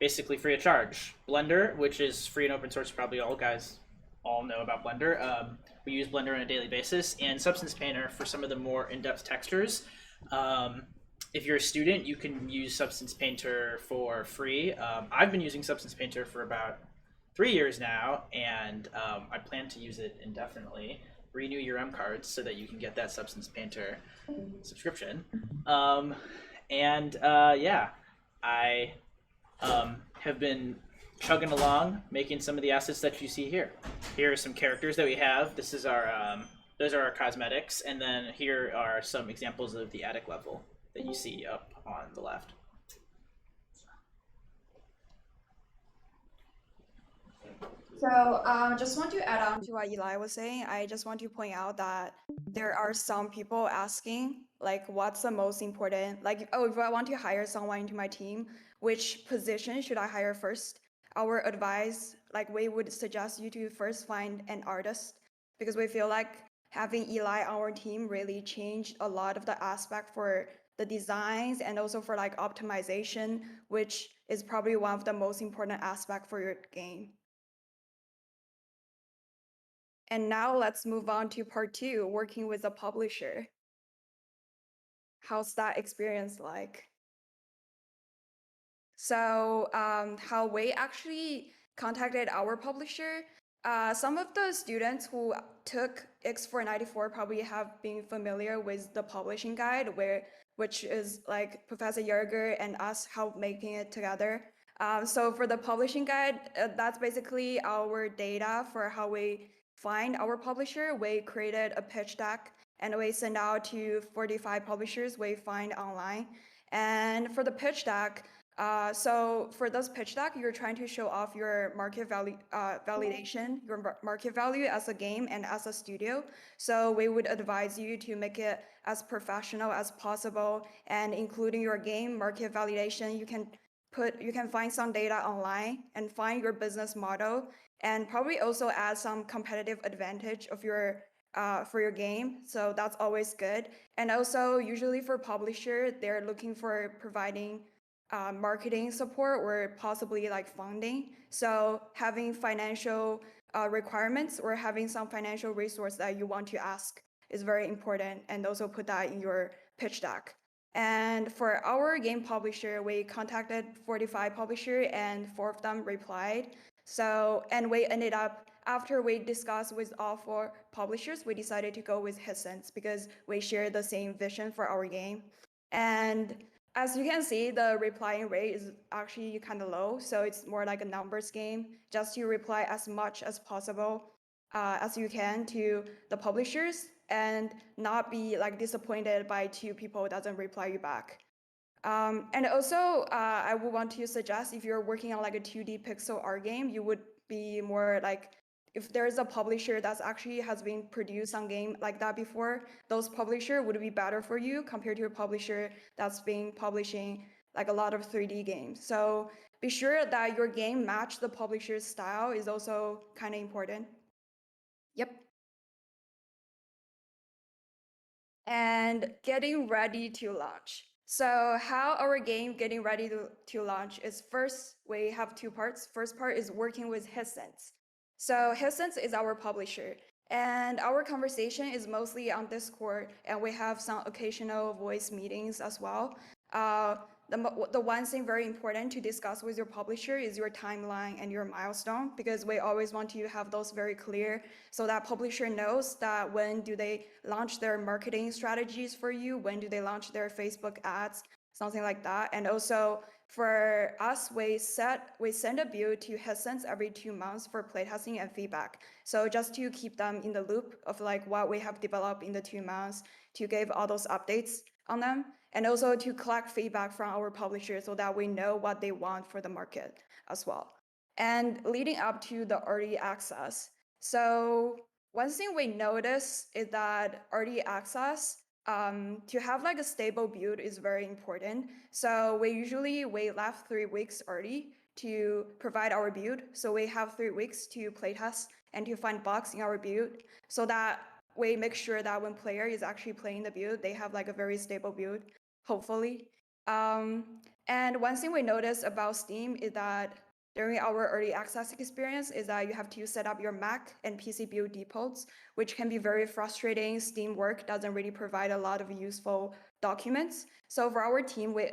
basically free of charge. Blender, which is free and open source, probably all guys all know about Blender. We use Blender on a daily basis, and Substance Painter for some of the more in-depth textures. If you're a student, you can use Substance Painter for free. I've been using Substance Painter for about 3 years now, and I plan to use it indefinitely. Renew your M cards so that you can get that Substance Painter subscription. Yeah, I have been chugging along, making some of the assets that you see here. Here are some characters that we have. This is our those are our cosmetics, and then here are some examples of the attic level that you see up on the left. So just want to add on to what Eli was saying. I just want to point out that there are some people asking, like, what's the most important? Like, oh, if I want to hire someone into my team, which position should I hire first? Our advice, like, we would suggest you to first find an artist, because we feel like having Eli on our team really changed a lot of the aspect for the designs and also for like optimization, which is probably one of the most important aspect for your game. And now let's move on to part 2, working with a publisher. How's that experience like? So how we actually contacted our publisher. Some of the students who took X494 probably have been familiar with the publishing guide, which is like Professor Yerger and us help making it together. So for the publishing guide, that's basically our data for how we find our publisher. We created a pitch deck and we send out to 45 publishers we find online. And for the pitch deck, so for this pitch deck, you're trying to show off your market value, validation, your market value as a game and as a studio. So we would advise you to make it as professional as possible, and including your game market validation, you can find some data online and find your business model, and probably also add some competitive advantage of your for your game. So that's always good. And also, usually for publisher, they're looking for providing marketing support or possibly like funding. So having financial requirements or having some financial resource that you want to ask is very important, and also put that in your pitch deck. And for our game publisher, we contacted 45 publisher and 4 of them replied. So, and we ended up, after we discussed with all 4 publishers, we decided to go with Hisense because we share the same vision for our game. And as you can see, the replying rate is actually kind of low. So it's more like a numbers game, just to reply as much as possible as you can to the publishers and not be like disappointed by 2 people who doesn't reply you back. And also, I would want to suggest if you're working on like a 2D pixel art game, you would be more like, if there is a publisher that's actually has been produced on game like that before, those publisher would be better for you compared to a publisher that's been publishing like a lot of 3D games. So be sure that your game match the publisher's style is also kind of important. Yep. And getting ready to launch. So how our game getting ready to launch is, first, we have 2 parts. First part is working with Hisense. So Hisense is our publisher, and our conversation is mostly on Discord, and we have some occasional voice meetings as well. The one thing very important to discuss with your publisher is your timeline and your milestone, because we always want to have those very clear so that publisher knows that when do they launch their marketing strategies for you, when do they launch their Facebook ads, something like that. And also for us, we send a build to Hisense every 2 months for playtesting and feedback. So just to keep them in the loop of like what we have developed in the 2 months, to give all those updates on them, and also to collect feedback from our publishers so that we know what they want for the market as well. And leading up to the early access. So one thing we notice is that early access, to have like a stable build is very important. So we usually left 3 weeks early to provide our build. So we have 3 weeks to playtest and to find bugs in our build, so that we make sure that when player is actually playing the build, they have like a very stable build, hopefully. And one thing we noticed about Steam is that during our early access experience is that you have to set up your Mac and PC build depots, which can be very frustrating. Steam work doesn't really provide a lot of useful documents. So for our team, we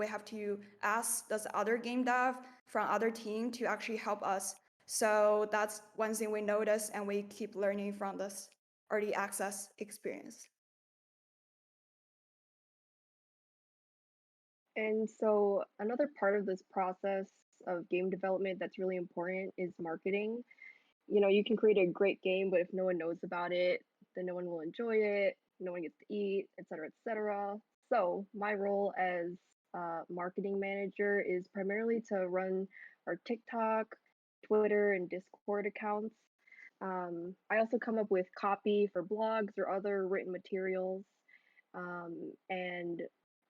have to ask this other game dev from other team to actually help us. So that's one thing we notice, and we keep learning from this early access experience. And so another part of this process of game development that's really important is marketing. You know, you can create a great game, but if no one knows about it, then no one will enjoy it, no one gets to eat, etc., etc. So my role as marketing manager is primarily to run our TikTok, Twitter, and Discord accounts. I also come up with copy for blogs or other written materials. And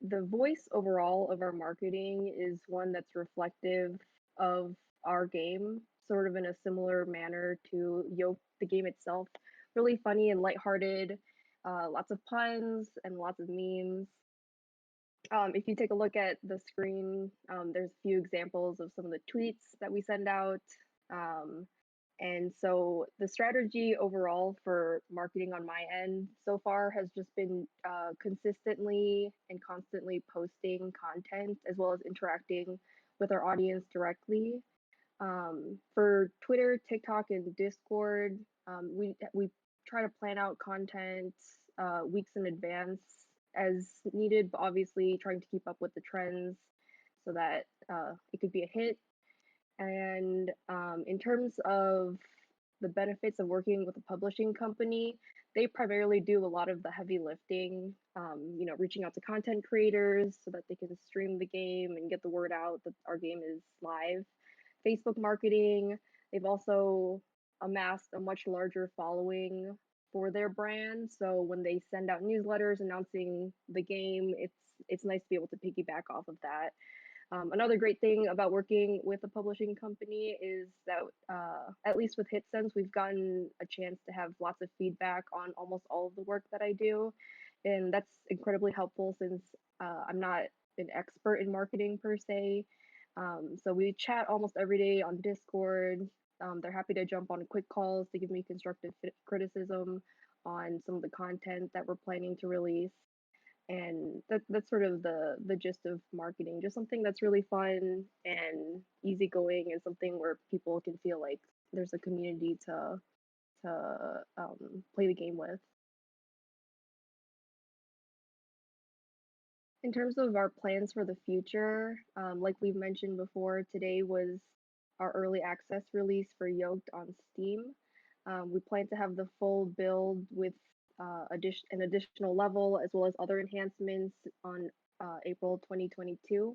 the voice overall of our marketing is one that's reflective of our game, sort of in a similar manner to Yoke, the game itself. Really funny and lighthearted, lots of puns and lots of memes. If you take a look at the screen, there's a few examples of some of the tweets that we send out. And so the strategy overall for marketing on my end so far has just been consistently and constantly posting content, as well as interacting with our audience directly. For Twitter, TikTok, and Discord, we try to plan out content weeks in advance as needed, but obviously trying to keep up with the trends so that it could be a hit. And in terms of the benefits of working with a publishing company, they primarily do a lot of the heavy lifting, reaching out to content creators so that they can stream the game and get the word out that our game is live. Facebook marketing, they've also amassed a much larger following for their brand. So when they send out newsletters announcing the game, it's nice to be able to piggyback off of that. Another great thing about working with a publishing company is that, at least with HitSense, we've gotten a chance to have lots of feedback on almost all of the work that I do. And that's incredibly helpful since I'm not an expert in marketing per se. So we chat almost every day on Discord. They're happy to jump on quick calls to give me constructive criticism on some of the content that we're planning to release, and that's sort of the gist of marketing, just something that's really fun and easygoing, and something where people can feel like there's a community to play the game with. In terms of our plans for the future, like we've mentioned before, today was our early access release for Yoked on Steam. We plan to have the full build with an additional level as well as other enhancements on April 2022.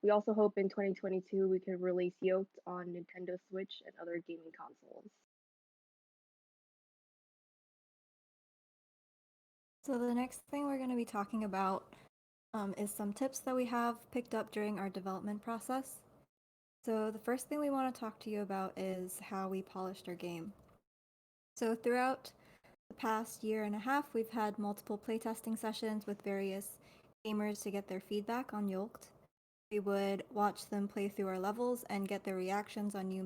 We also hope in 2022 we can release Yoked on Nintendo Switch and other gaming consoles. So the next thing we're going to be talking about is some tips that we have picked up during our development process. So the first thing we want to talk to you about is how we polished our game. So throughout the past year and a half, we've had multiple playtesting sessions with various gamers to get their feedback on Yoked. We would watch them play through our levels and get their reactions on new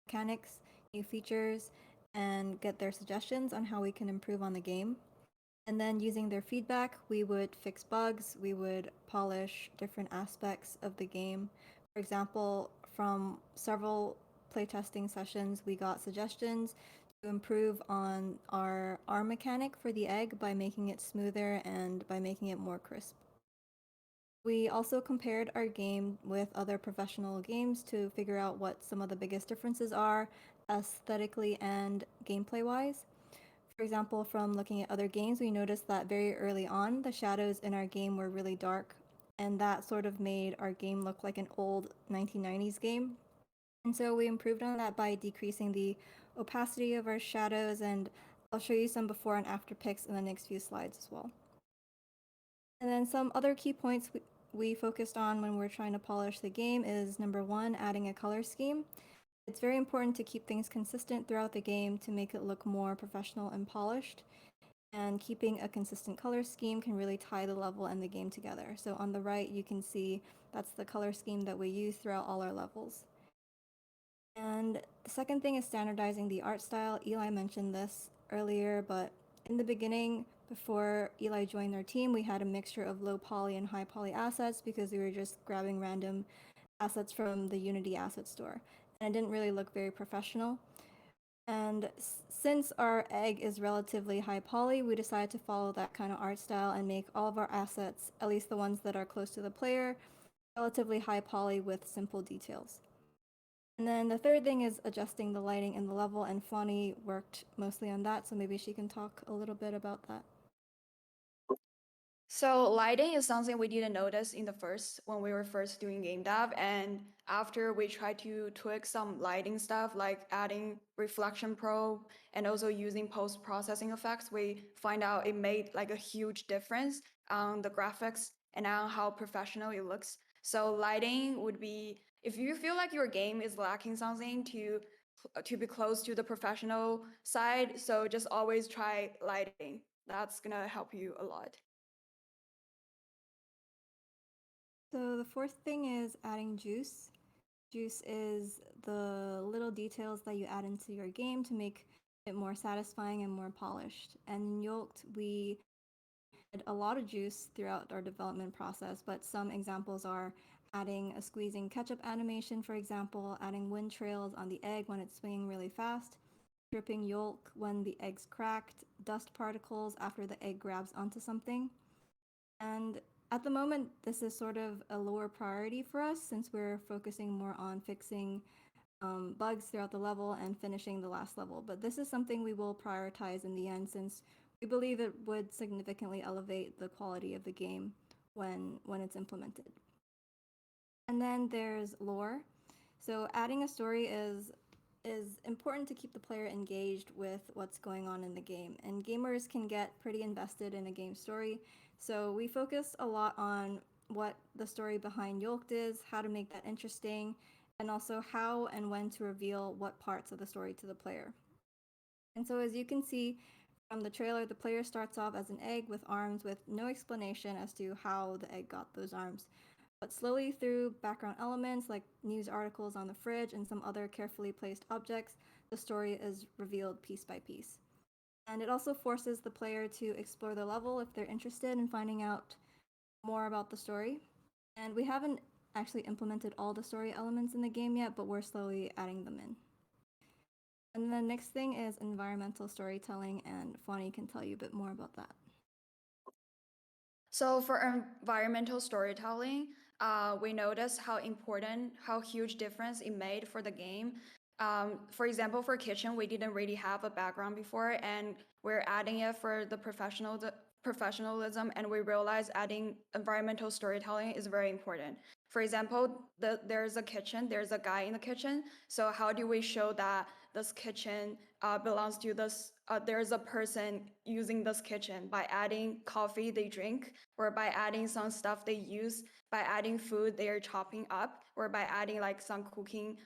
mechanics, new features, and get their suggestions on how we can improve on the game. And then using their feedback, we would fix bugs, we would polish different aspects of the game. For example, from several playtesting sessions, we got suggestions to improve on our arm mechanic for the egg by making it smoother and by making it more crisp. We also compared our game with other professional games to figure out what some of the biggest differences are aesthetically and gameplay-wise. For example, from looking at other games, we noticed that very early on, the shadows in our game were really dark, and that sort of made our game look like an old 1990s game. And so we improved on that by decreasing the opacity of our shadows, and I'll show you some before and after pics in the next few slides as well. And then some other key points we focused on when we're trying to polish the game is number one, adding a color scheme. It's very important to keep things consistent throughout the game to make it look more professional and polished. And keeping a consistent color scheme can really tie the level and the game together. So on the right, you can see that's the color scheme that we use throughout all our levels. And the second thing is standardizing the art style. Eli mentioned this earlier, but in the beginning, before Eli joined our team, we had a mixture of low poly and high poly assets because we were just grabbing random assets from the Unity asset store. And it didn't really look very professional. And since our egg is relatively high poly, we decided to follow that kind of art style and make all of our assets, at least the ones that are close to the player, relatively high poly with simple details. And then the third thing is adjusting the lighting in the level, and Flonnie worked mostly on that, so maybe she can talk a little bit about that. So lighting is something we didn't notice when we were first doing game dev, and after we tried to tweak some lighting stuff like adding reflection probe and also using post-processing effects, we find out it made like a huge difference on the graphics and on how professional it looks. So lighting would be, if you feel like your game is lacking something to be close to the professional side, so just always try lighting. That's gonna help you a lot. So the fourth thing is adding juice. Juice is the little details that you add into your game to make it more satisfying and more polished. And in Yoked, we a lot of juice throughout our development process, but some examples are adding a squeezing ketchup animation, for example, adding wind trails on the egg when it's swinging really fast, dripping yolk when the egg's cracked, dust particles after the egg grabs onto something. And at the moment, this is sort of a lower priority for us since we're focusing more on fixing bugs throughout the level and finishing the last level. But this is something we will prioritize in the end since we believe it would significantly elevate the quality of the game when it's implemented. And then there's lore. So adding a story is important to keep the player engaged with what's going on in the game. And gamers can get pretty invested in a game story. So we focus a lot on what the story behind Yolked is, how to make that interesting, and also how and when to reveal what parts of the story to the player. And so as you can see from the trailer, the player starts off as an egg with arms with no explanation as to how the egg got those arms. But slowly through background elements like news articles on the fridge and some other carefully placed objects, the story is revealed piece by piece. And it also forces the player to explore the level if they're interested in finding out more about the story. And we haven't actually implemented all the story elements in the game yet, but we're slowly adding them in. And the next thing is environmental storytelling, and Fonny can tell you a bit more about that. So for environmental storytelling, we noticed how important, how huge difference it made for the game. For example, for kitchen, we didn't really have a background before, and we're adding it for the professionalism, and we realized adding environmental storytelling is very important. For example, there's a kitchen, there's a guy in the kitchen. So how do we show that this kitchen belongs to this? There's a person using this kitchen by adding coffee they drink, or by adding some stuff they use, by adding food they are chopping up, or by adding like some cooking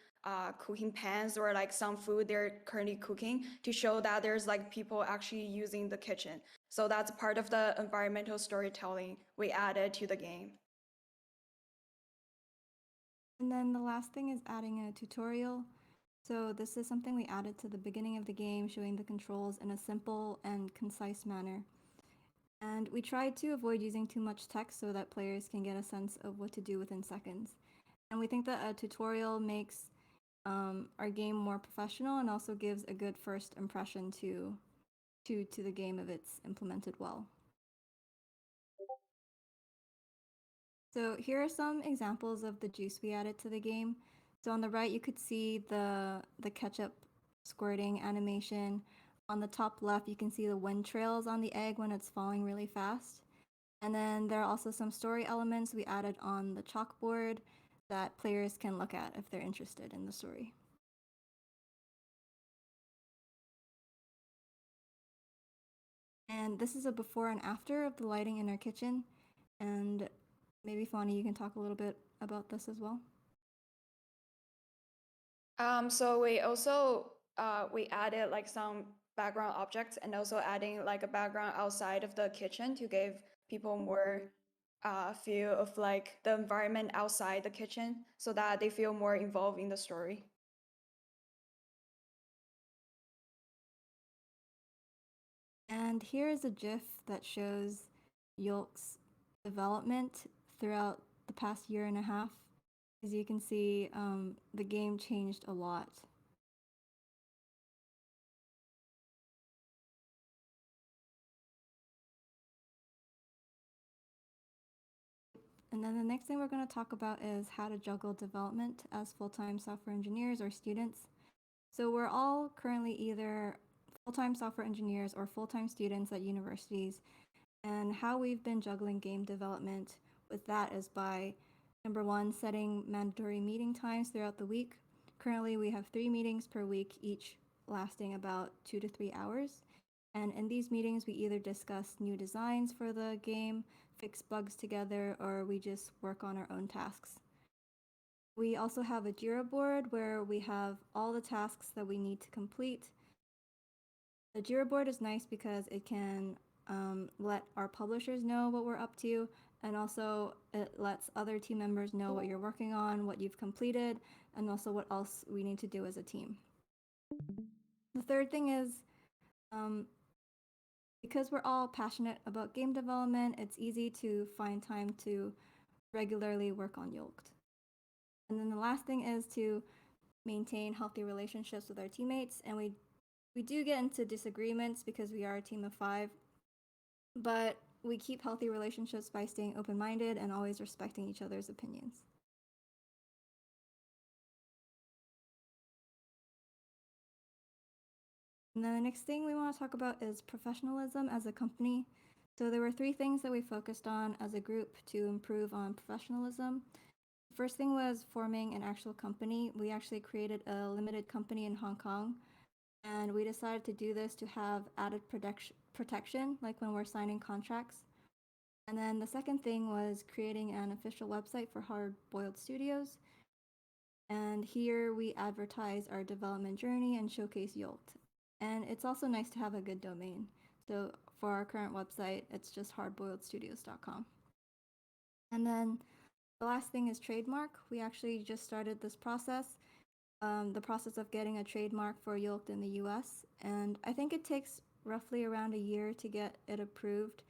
pans or like some food they're currently cooking to show that there's like people actually using the kitchen. So that's part of the environmental storytelling we added to the game. And then the last thing is adding a tutorial. So this is something we added to the beginning of the game, showing the controls in a simple and concise manner. And we tried to avoid using too much text so that players can get a sense of what to do within seconds. And we think that a tutorial makes our game more professional and also gives a good first impression to the game if it's implemented well. So here are some examples of the juice we added to the game. So on the right, you could see the ketchup squirting animation. On the top left, you can see the wind trails on the egg when it's falling really fast. And then there are also some story elements we added on the chalkboard that players can look at if they're interested in the story. And this is a before and after of the lighting in our kitchen. And maybe Fonny, you can talk a little bit about this as well. So we also we added like some background objects and also adding like a background outside of the kitchen to give people more feel of like the environment outside the kitchen so that they feel more involved in the story. And here is a GIF that shows Yolk's development throughout the past year and a half. As you can see, the game changed a lot. And then the next thing we're going to talk about is how to juggle development as full-time software engineers or students. So we're all currently either full-time software engineers or full-time students at universities. And how we've been juggling game development with that is by, number one, setting mandatory meeting times throughout the week. Currently, we have 3 meetings per week, each lasting about 2 to 3 hours. And in these meetings, we either discuss new designs for the game, fix bugs together, or we just work on our own tasks. We also have a Jira board where we have all the tasks that we need to complete. The Jira board is nice because it can let our publishers know what we're up to, and also it lets other team members know what you're working on, what you've completed, and also what else we need to do as a team. The third thing is Because we're all passionate about game development, it's easy to find time to regularly work on Yoked. And then the last thing is to maintain healthy relationships with our teammates, and we do get into disagreements because we are a team of 5, but we keep healthy relationships by staying open-minded and always respecting each other's opinions. And then the next thing we want to talk about is professionalism as a company. So there were 3 things that we focused on as a group to improve on professionalism. The first thing was forming an actual company. We actually created a limited company in Hong Kong, and we decided to do this to have added protection, like when we're signing contracts. And then the second thing was creating an official website for HardBoiled Studios. And here we advertise our development journey and showcase Yolt. And it's also nice to have a good domain. So for our current website, it's just hardboiledstudios.com. And then the last thing is trademark. We actually just started this process, the process of getting a trademark for Yoked in the US. And I think it takes roughly around a year to get it approved.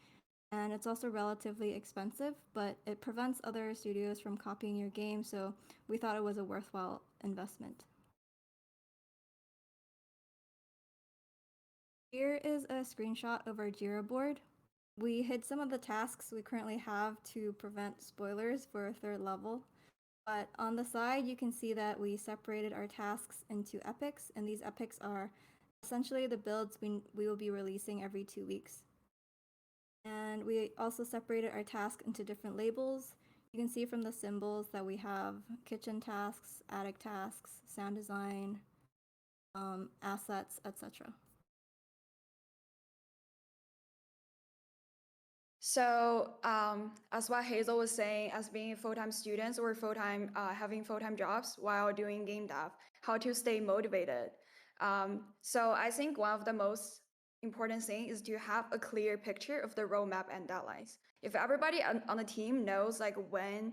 And it's also relatively expensive, but it prevents other studios from copying your game, so we thought it was a worthwhile investment. Here is a screenshot of our Jira board. We hid some of the tasks we currently have to prevent spoilers for a 3rd level, but on the side you can see that we separated our tasks into epics, and these epics are essentially the builds we will be releasing every 2 weeks. And we also separated our tasks into different labels. You can see from the symbols that we have kitchen tasks, attic tasks, sound design, assets, etc. So, as what Hazel was saying, as being full-time students or having full-time jobs while doing game dev, how to stay motivated. So I think one of the most important thing is to have a clear picture of the roadmap and deadlines. If everybody on the team knows like when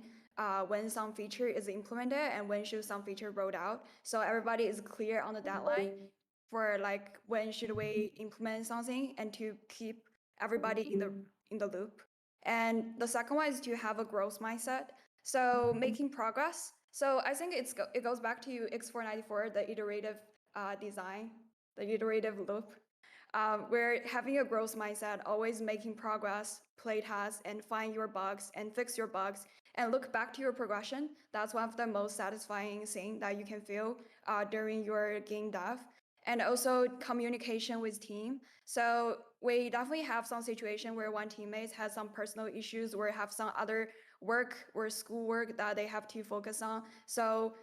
some feature is implemented and when should some feature rolled out, so everybody is clear on the deadline for like when should we implement something and to keep everybody in the loop. And the second one is to have a growth mindset. So making progress. So I think it goes back to X494, the iterative design, the iterative loop. Where having a growth mindset, always making progress, play tasks, and find your bugs and fix your bugs, and look back to your progression. That's one of the most satisfying thing that you can feel during your game dev. And also communication with team. So we definitely have some situation where one teammate has some personal issues or have some other work or schoolwork that they have to focus on. So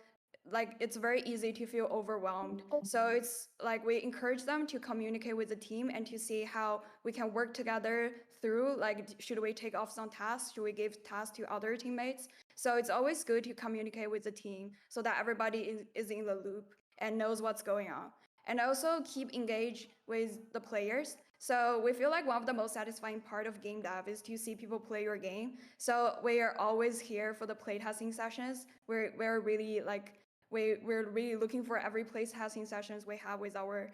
like it's very easy to feel overwhelmed. So it's like we encourage them to communicate with the team and to see how we can work together through, like, should we take off some tasks? Should we give tasks to other teammates? So it's always good to communicate with the team so that everybody is in the loop and knows what's going on. And also keep engaged with the players. So we feel like one of the most satisfying part of game dev is to see people play your game. So we are always here for the playtesting sessions. We're really like we're really looking for every playtesting sessions we have with our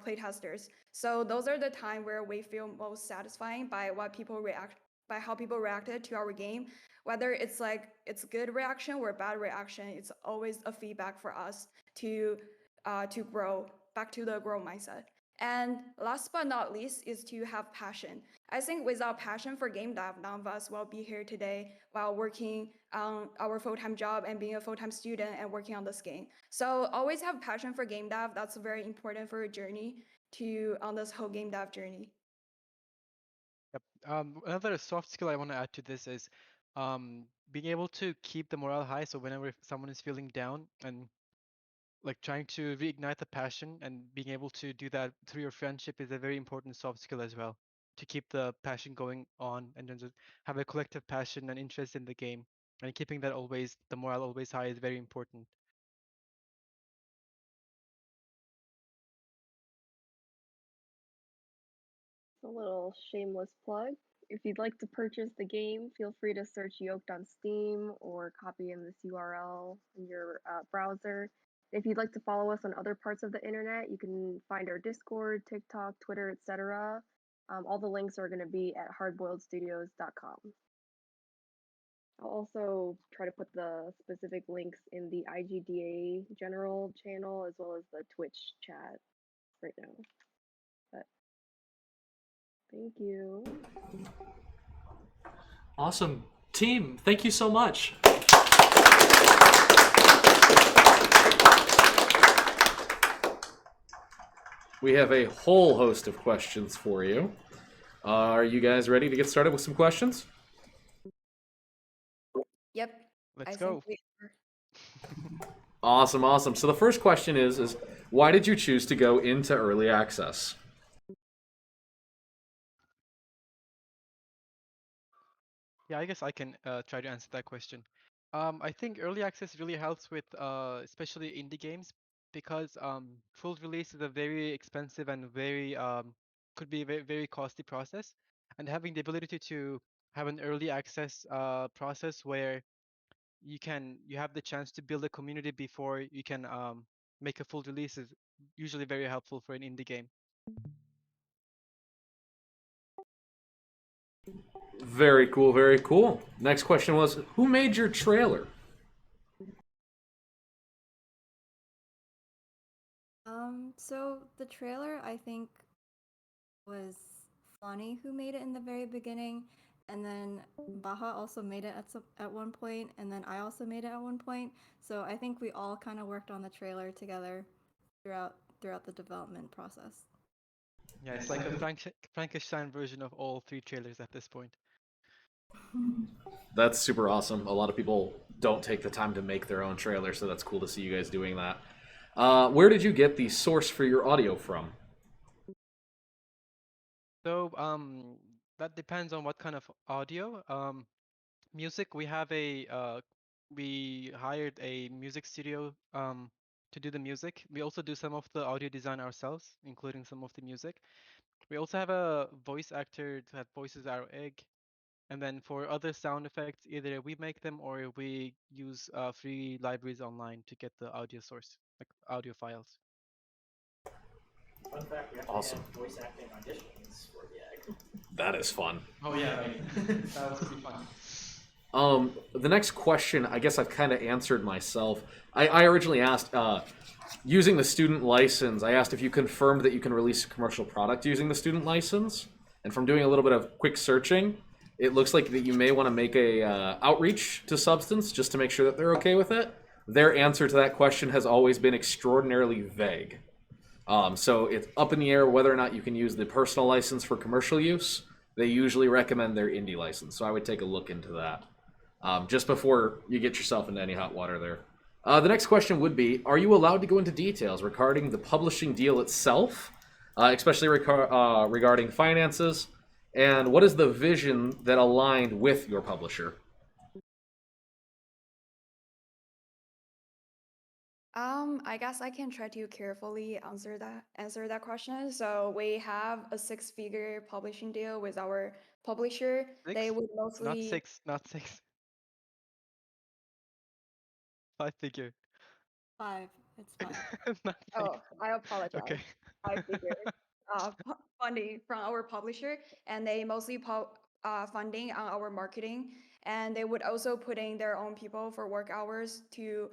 playtesters. So those are the time where we feel most satisfying by how people reacted to our game. Whether it's like it's good reaction or bad reaction, it's always a feedback for us to grow back to the growth mindset. And last but not least is to have passion. I think without passion for game dev, none of us will be here today while working on our full-time job and being a full-time student and working on this game. So always have passion for game dev. That's very important for your journey on this whole game dev journey. Yep. Another soft skill I want to add to this is being able to keep the morale high. So whenever someone is feeling down and like trying to reignite the passion and being able to do that through your friendship is a very important soft skill as well, to keep the passion going on and then just have a collective passion and interest in the game, and keeping that always, the morale always high, is very important. A little shameless plug. If you'd like to purchase the game, feel free to search Yoked on Steam or copy in this URL in your browser. If you'd like to follow us on other parts of the internet, you can find our Discord, TikTok, Twitter, etc. All the links are going to be at hardboiledstudios.com. I'll also try to put the specific links in the IGDA general channel as well as the Twitch chat right now. But thank you. Awesome. Team, thank you so much. We have a whole host of questions for you. Are you guys ready to get started with some questions? Yep. Let's go. Awesome, awesome. So the first question is why did you choose to go into early access? Yeah, I guess I can try to answer that question. I think early access really helps with especially indie games because full release is a very expensive and very could be a very costly process, and having the ability to have an early access process where you have the chance to build a community before you can make a full release is usually very helpful for an indie game. Very cool, very cool. Next question was, who made your trailer? So the trailer, I think, was Flani who made it in the very beginning, and then Baha also made it at one point, and then I also made it at one point. So I think we all kind of worked on the trailer together throughout the development process. Yeah, it's like a Frankenstein version of all three trailers at this point. That's super awesome. A lot of people don't take the time to make their own trailer, so that's cool to see you guys doing that. Where did you get the source for your audio from? So that depends on what kind of audio. Music, we hired a music studio to do the music. We also do some of the audio design ourselves, including some of the music. We also have a voice actor that voices our egg. And then for other sound effects, either we make them or we use free libraries online to get the audio source, like audio files. Fun fact, we actually Awesome. had voice acting auditions for the egg. That is fun. Oh yeah, right. That was pretty fun. The next question, I guess I've kind of answered myself. I originally asked, using the student license, I asked if you confirmed that you can release a commercial product using the student license. And from doing a little bit of quick searching, it looks like that you may want to make a outreach to Substance just to make sure that they're okay with it. Their answer to that question has always been extraordinarily vague. So it's up in the air whether or not you can use the personal license for commercial use. They usually recommend their indie license, so I would take a look into that just before you get yourself into any hot water there. The next question would be, are you allowed to go into details regarding the publishing deal itself, especially regarding finances, and what is the vision that aligned with your publisher? I guess I can try to carefully answer that question. So we have a six-figure publishing deal with our publisher. They would mostly Not six. 5-figure. 5. It's 5. Not Oh, six. I apologize. Okay. Five-figure funding from our publisher, and they mostly funding on our marketing, and they would also put in their own people for work hours to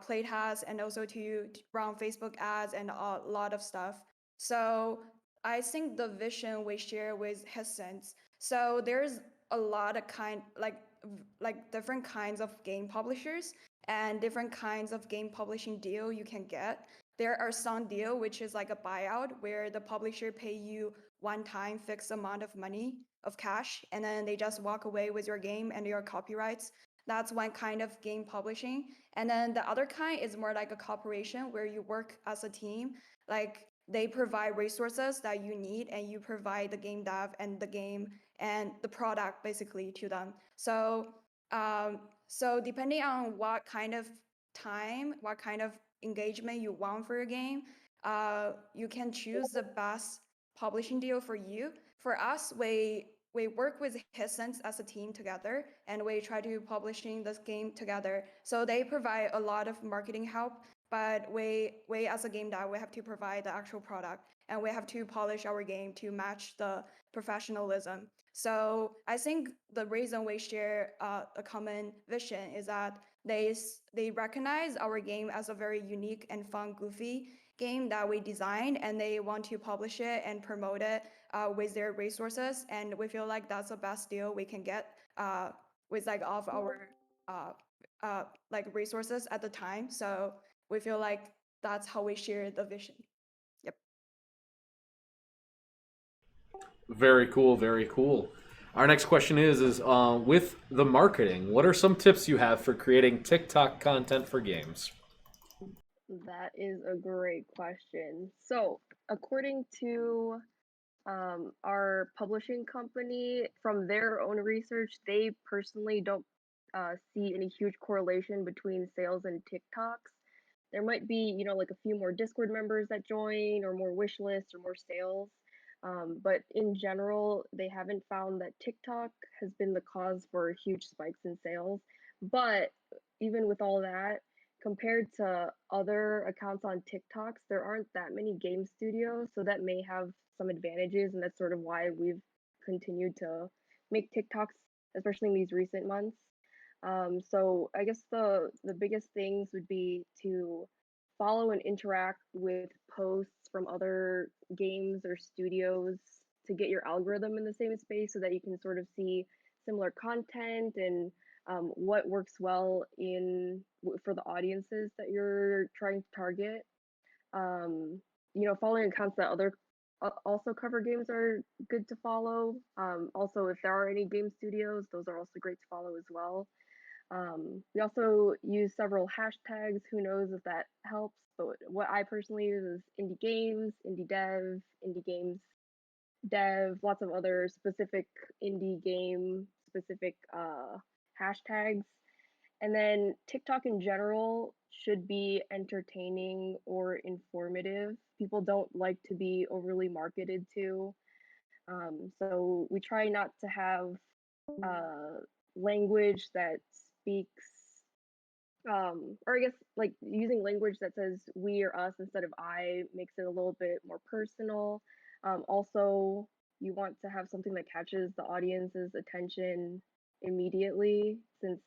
play tests and also to run Facebook ads and a lot of stuff. So I think the vision we share with Hisense. So there's a lot of like different kinds of game publishers and different kinds of game publishing deal you can get. There are some deal which is like a buyout where the publisher pay you one time fixed amount of money of cash and then they just walk away with your game and your copyrights. That's one kind of game publishing. And then the other kind is more like a cooperation where you work as a team. Like they provide resources that you need and you provide the game dev and the game and the product basically to them. So depending on what kind of time, what kind of engagement you want for your game, you can choose the best publishing deal for you. For us, we work with Hisense as a team together, and we try to publishing this game together. So they provide a lot of marketing help, but we as a game dev, we have to provide the actual product. and we have to polish our game to match the professionalism. So I think the reason we share a common vision is that they recognize our game as a very unique and fun, goofy game that we designed, and they want to publish it and promote it with their resources. And we feel like that's the best deal we can get with like of our like resources at the time. So we feel like that's how we share the vision. Yep. Very cool, very cool. Our next question is with the marketing, what are some tips you have for creating TikTok content for games? That is a great question. So, according to our publishing company, from their own research, they personally don't see any huge correlation between sales and TikToks. There might be, like a few more Discord members that join, or more wish lists, or more sales. But in general, they haven't found that TikTok has been the cause for huge spikes in sales. But even with all that, compared to other accounts on TikToks, there aren't that many game studios, so that may have some advantages, and that's sort of why we've continued to make TikToks, especially in these recent months. So I guess the biggest things would be to follow and interact with posts from other games or studios to get your algorithm in the same space so that you can sort of see similar content and what works well for the audiences that you're trying to target. Following accounts that other also cover games are good to follow. Also, if there are any game studios, those are also great to follow as well. We also use several hashtags. Who knows if that helps? But what I personally use is indie games, indie dev, indie games dev, lots of other specific indie game specific hashtags. And then TikTok in general should be entertaining or informative. People don't like to be overly marketed to. So we try not to have language that speaks, or I guess like using language that says we or us instead of I makes it a little bit more personal. Also, you want to have something that catches the audience's attention immediately, since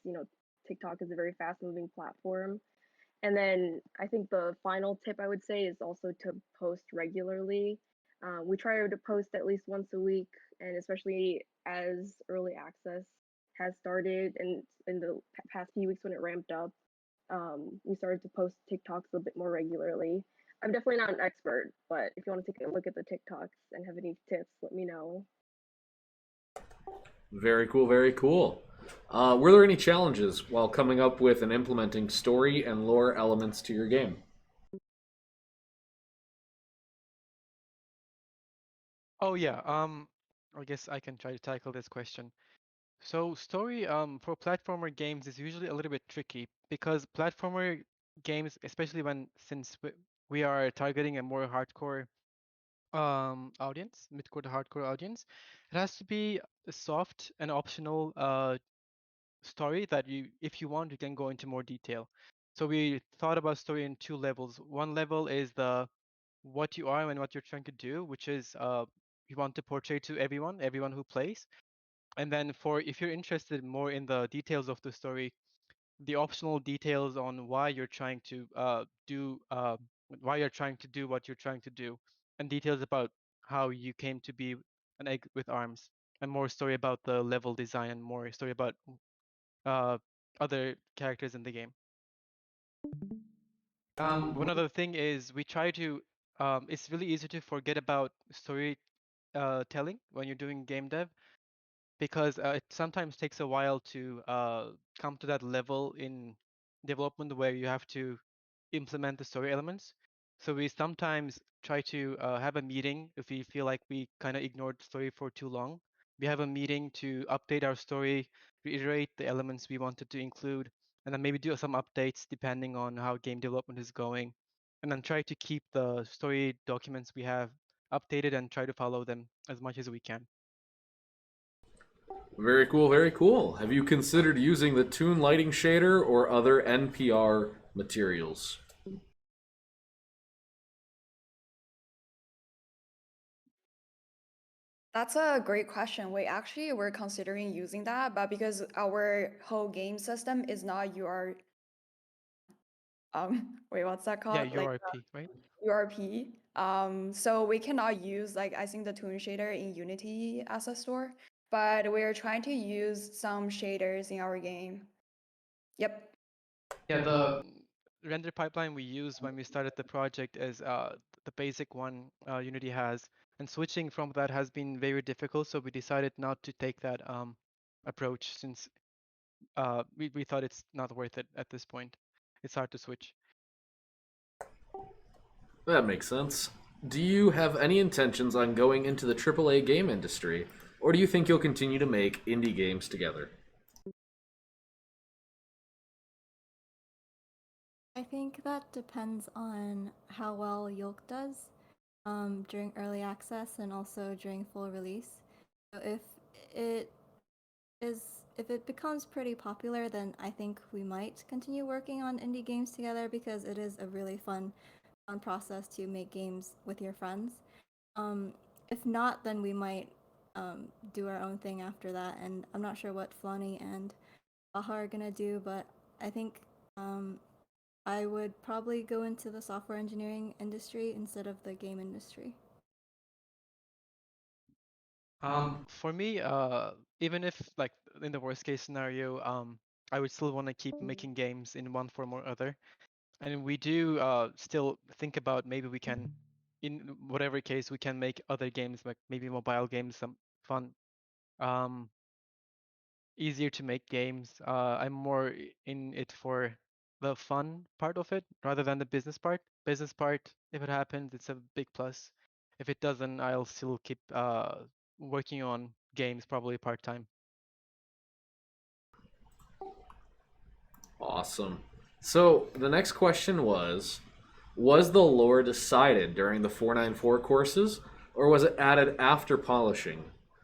TikTok is a very fast moving platform. And then I think the final tip I would say is also to post regularly. We try to post at least once a week, and especially as early access has started, and in the past few weeks when it ramped up, we started to post TikToks a bit more regularly. I'm definitely not an expert, but if you want to take a look at the TikToks and have any tips, let me know. Very cool, very cool. Were there any challenges while coming up with and implementing story and lore elements to your game? Oh yeah. I guess I can try to tackle this question. So story for platformer games is usually a little bit tricky because platformer games, especially since we are targeting a more hardcore audience, mid-core to hardcore audience, it has to be a soft and optional story that if you want, you can go into more detail. So we thought about story in two levels. One level is the what you are and what you're trying to do, which is you want to portray to everyone who plays. And then for if you're interested more in the details of the story, the optional details on why you're trying to why you're trying to do what you're trying to do, and details about how you came to be an egg with arms, and more story about the level design, and more story about uh, other characters in the game. One other thing is we try to. It's really easy to forget about story telling when you're doing game dev, because it sometimes takes a while to come to that level in development where you have to implement the story elements. So we sometimes try to have a meeting if we feel like we kind of ignored the story for too long. We have a meeting to update our story, reiterate the elements we wanted to include, and then maybe do some updates depending on how game development is going, and then try to keep the story documents we have updated and try to follow them as much as we can. Very cool, very cool. Have you considered using the Toon lighting shader or other NPR materials? That's a great question. We actually were considering using that, but because our whole game system is not wait, what's that Yeah, called? URP, right? URP. So we cannot use like I think the toon shader in Unity as a store, but we're trying to use some shaders in our game. Yep. Yeah, The render pipeline we used when we started the project is the basic one Unity has, and switching from that has been very difficult. So we decided not to take that approach since we thought it's not worth it at this point. It's hard to switch. That makes sense. Do you have any intentions on going into the AAA game industry, or do you think you'll continue to make indie games together? I think that depends on how well Yolk does during early access and also during full release. So it if it becomes pretty popular, then I think we might continue working on indie games together because it is a really fun process to make games with your friends. Um, if not, then we might do our own thing after that. And I'm not sure what Flonny and Baha are gonna do, but I think I would probably go into the software engineering industry instead of the game industry. For me, even if like in the worst case scenario, I would still want to keep making games in one form or other. And we do still think about maybe we can, in whatever case, we can make other games, like maybe mobile games, some fun, um, easier to make games. I'm more in it for the fun part of it rather than the business part. Business part, if it happens, it's a big plus. If it doesn't, I'll still keep working on games, probably part-time. Awesome. So the next question was the lore decided during the 494 courses, or was it added after polishing?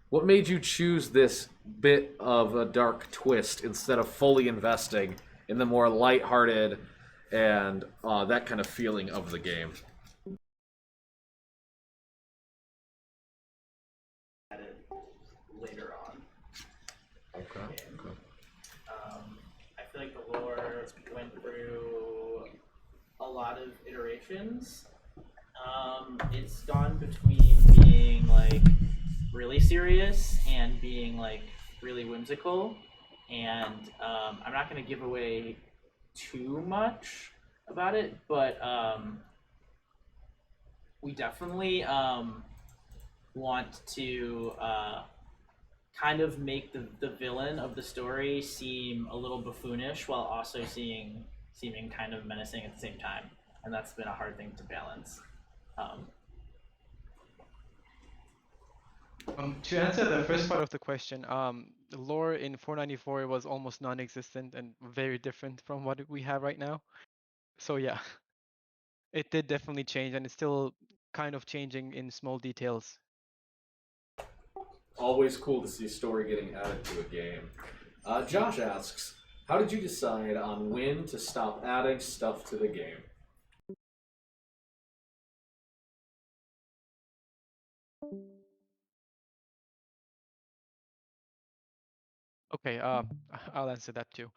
What made you choose this bit of a dark twist instead of fully investing in the more lighthearted and that kind of feeling of the game? Added later on. Okay. I feel like the lore went through a lot of iterations. It's gone between being like really serious and being like really whimsical, and I'm not going to give away too much about it, but we definitely want to kind of make the villain of the story seem a little buffoonish while also seeming kind of menacing at the same time, and that's been a hard thing to balance. To answer the first part of the question, the lore in 494 was almost non-existent and very different from what we have right now. So yeah, it did definitely change, and it's still kind of changing in small details. Always cool to see a story getting added to a game. Josh asks, how did you decide on when to stop adding stuff to the game? Okay, I'll answer that too.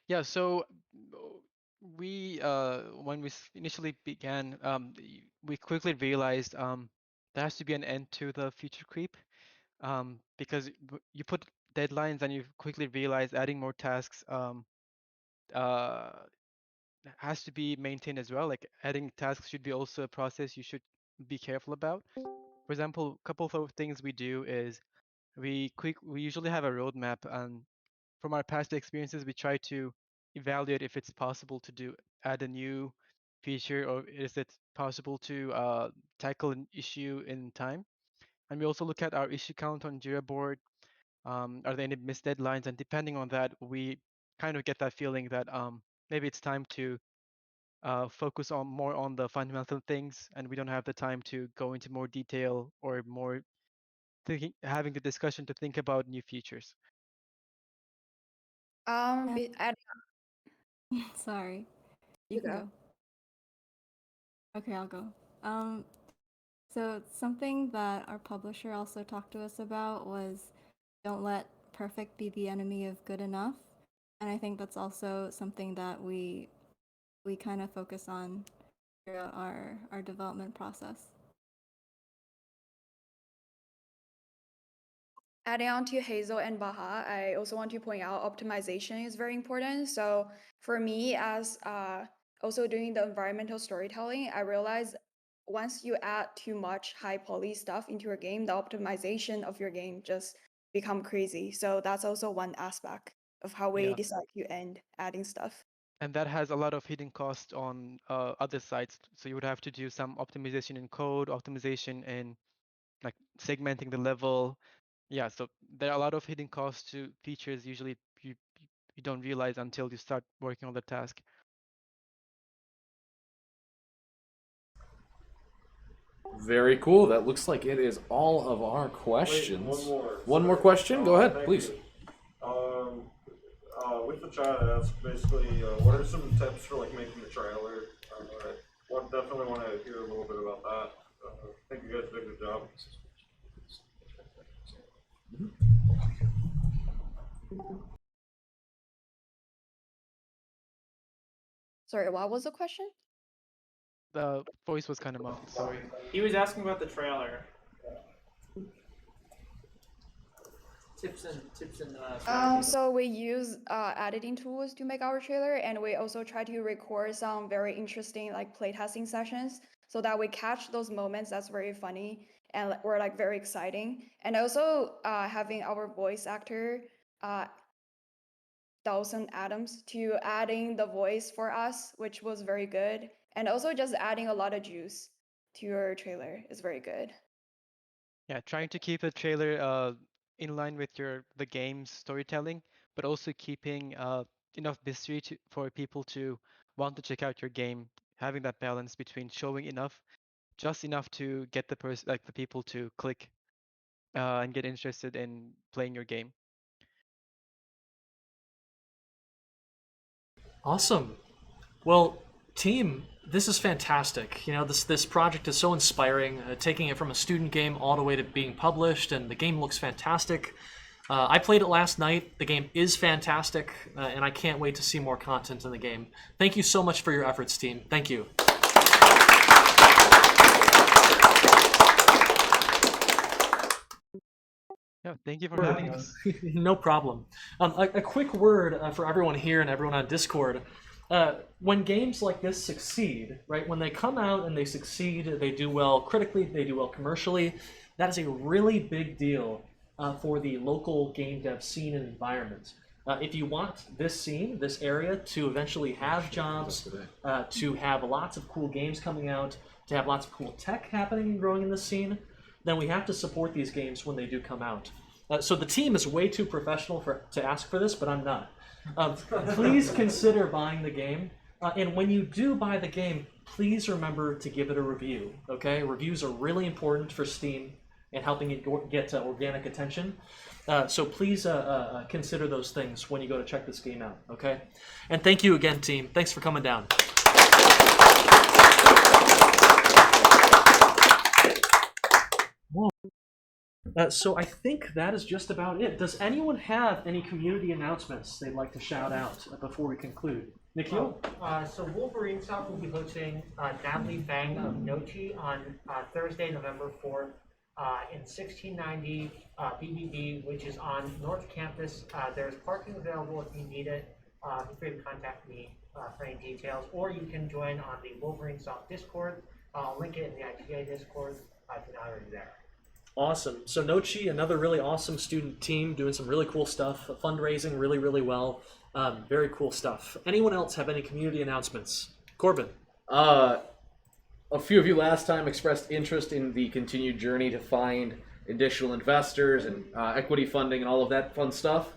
Yeah, so we when we initially began, we quickly realized there has to be an end to the feature creep, because you put deadlines and you quickly realize adding more tasks uh, has to be maintained as well. Like adding tasks should be also a process you should be careful about. For example, a couple of things we do is we usually have a roadmap, and from our past experiences, we try to evaluate if it's possible to add a new feature, or is it possible to tackle an issue in time. And we also look at our issue count on Jira board. Are there any missed deadlines? And depending on that, we kind of get that feeling that maybe it's time to focus on more on the fundamental things, and we don't have the time to go into more detail or more having the discussion to think about new features. Sorry. You You can go. go. Okay, I'll go. Um, So something that our publisher also talked to us about was don't let perfect be the enemy of good enough. And I think that's also something that we kind of focus on throughout our development process. Adding on to Hazel and Baha, I also want to point out optimization is very important. So for me, as also doing the environmental storytelling, I realized once you add too much high poly stuff into your game, the optimization of your game just become crazy. So that's also one aspect of how we Yeah. decide to end adding stuff. And that has a lot of hidden costs on other sites. So you would have to do some optimization in code, optimization in like segmenting the level. Yeah, so there are a lot of hidden costs to features usually you don't realize until you start working on the task. Very cool. That looks like it is all of our questions. Wait, one more. One more question? Go ahead, Thank please. you. With the chat, I asked basically, what are some tips for like making the trailer? Definitely want to hear a little bit about that. I think you guys did a good job. Sorry, what was the question? The voice was kind of muffled, sorry. He was asking about the trailer. Tips and strategies. So we use editing tools to make our trailer, and we also try to record some very interesting like playtesting sessions so that we catch those moments that's very funny and were like very exciting. And also having our voice actor Dawson Adams to adding the voice for us, which was very good. And also just adding a lot of juice to your trailer is very good. Yeah, trying to keep the trailer in line with the game's storytelling, but also keeping enough mystery for people to want to check out your game. Having that balance between showing just enough to get the people to click and get interested in playing your game. Awesome. Well, team, this is fantastic. You know, this project is so inspiring. Taking it from a student game all the way to being published, and the game looks fantastic. I played it last night. The game is fantastic, and I can't wait to see more content in the game. Thank you so much for your efforts, team. Thank you. Yeah, thank you for having us. No problem. A quick word for everyone here and everyone on Discord. When games like this succeed, right, when they come out and they succeed, they do well critically, they do well commercially, that is a really big deal for the local game dev scene and environment. If you want this scene, this area, to eventually have jobs, to have lots of cool games coming out, to have lots of cool tech happening and growing in the scene, then we have to support these games when they do come out. So the team is way too professional to ask for this, but I'm not. Please consider buying the game. And when you do buy the game, please remember to give it a review, okay? Reviews are really important for Steam and helping it get organic attention. So please consider those things when you go to check this game out, okay? And thank you again, team. Thanks for coming down. So I think that is just about it. Does anyone have any community announcements they'd like to shout out before we conclude? Nikhil? So Wolverine Soft will be hosting Natalie Bang of Nochi on Thursday, November 4th in 1690 BBB, which is on North Campus. There's parking available if you need it. Feel free to contact me for any details, or you can join on the Wolverine Soft Discord. I'll link it in the IGDA Discord if you're not already there. Awesome. So Nochi, another really awesome student team doing some really cool stuff, fundraising really, really well. Very cool stuff. Anyone else have any community announcements? Corbin? A few of you last time expressed interest in the continued journey to find additional investors and equity funding and all of that fun stuff.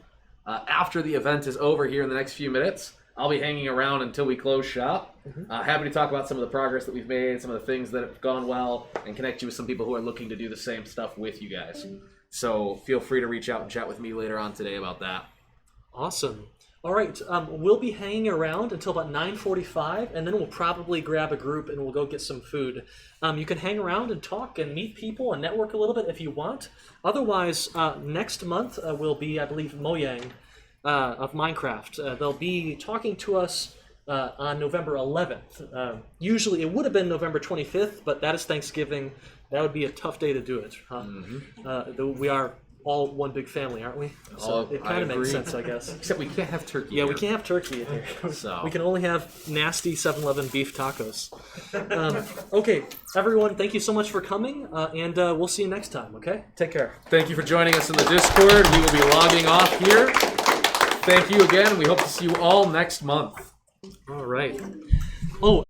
After the event is over here in the next few minutes, I'll be hanging around until we close shop. Happy to talk about some of the progress that we've made, some of the things that have gone well, and connect you with some people who are looking to do the same stuff with you guys. So feel free to reach out and chat with me later on today about that. Awesome. All right, we'll be hanging around until about 9:45, and then we'll probably grab a group and we'll go get some food. You can hang around and talk and meet people and network a little bit if you want. Otherwise, next month will be, I believe, Mojang of Minecraft. They'll be talking to us on November 11th. Usually it would have been November 25th, but that is Thanksgiving. That would be a tough day to do it. Huh? We are all one big family, aren't we? So it kind of makes sense, I guess. Except we can't have turkey. Yeah, here. we can't have turkey in here. So. We can only have nasty 7-Eleven beef tacos. Okay, everyone, thank you so much for coming, and we'll see you next time, okay? Take care. Thank you for joining us in the Discord. We will be logging off here. Thank you again. We hope to see you all next month. All right. Oh,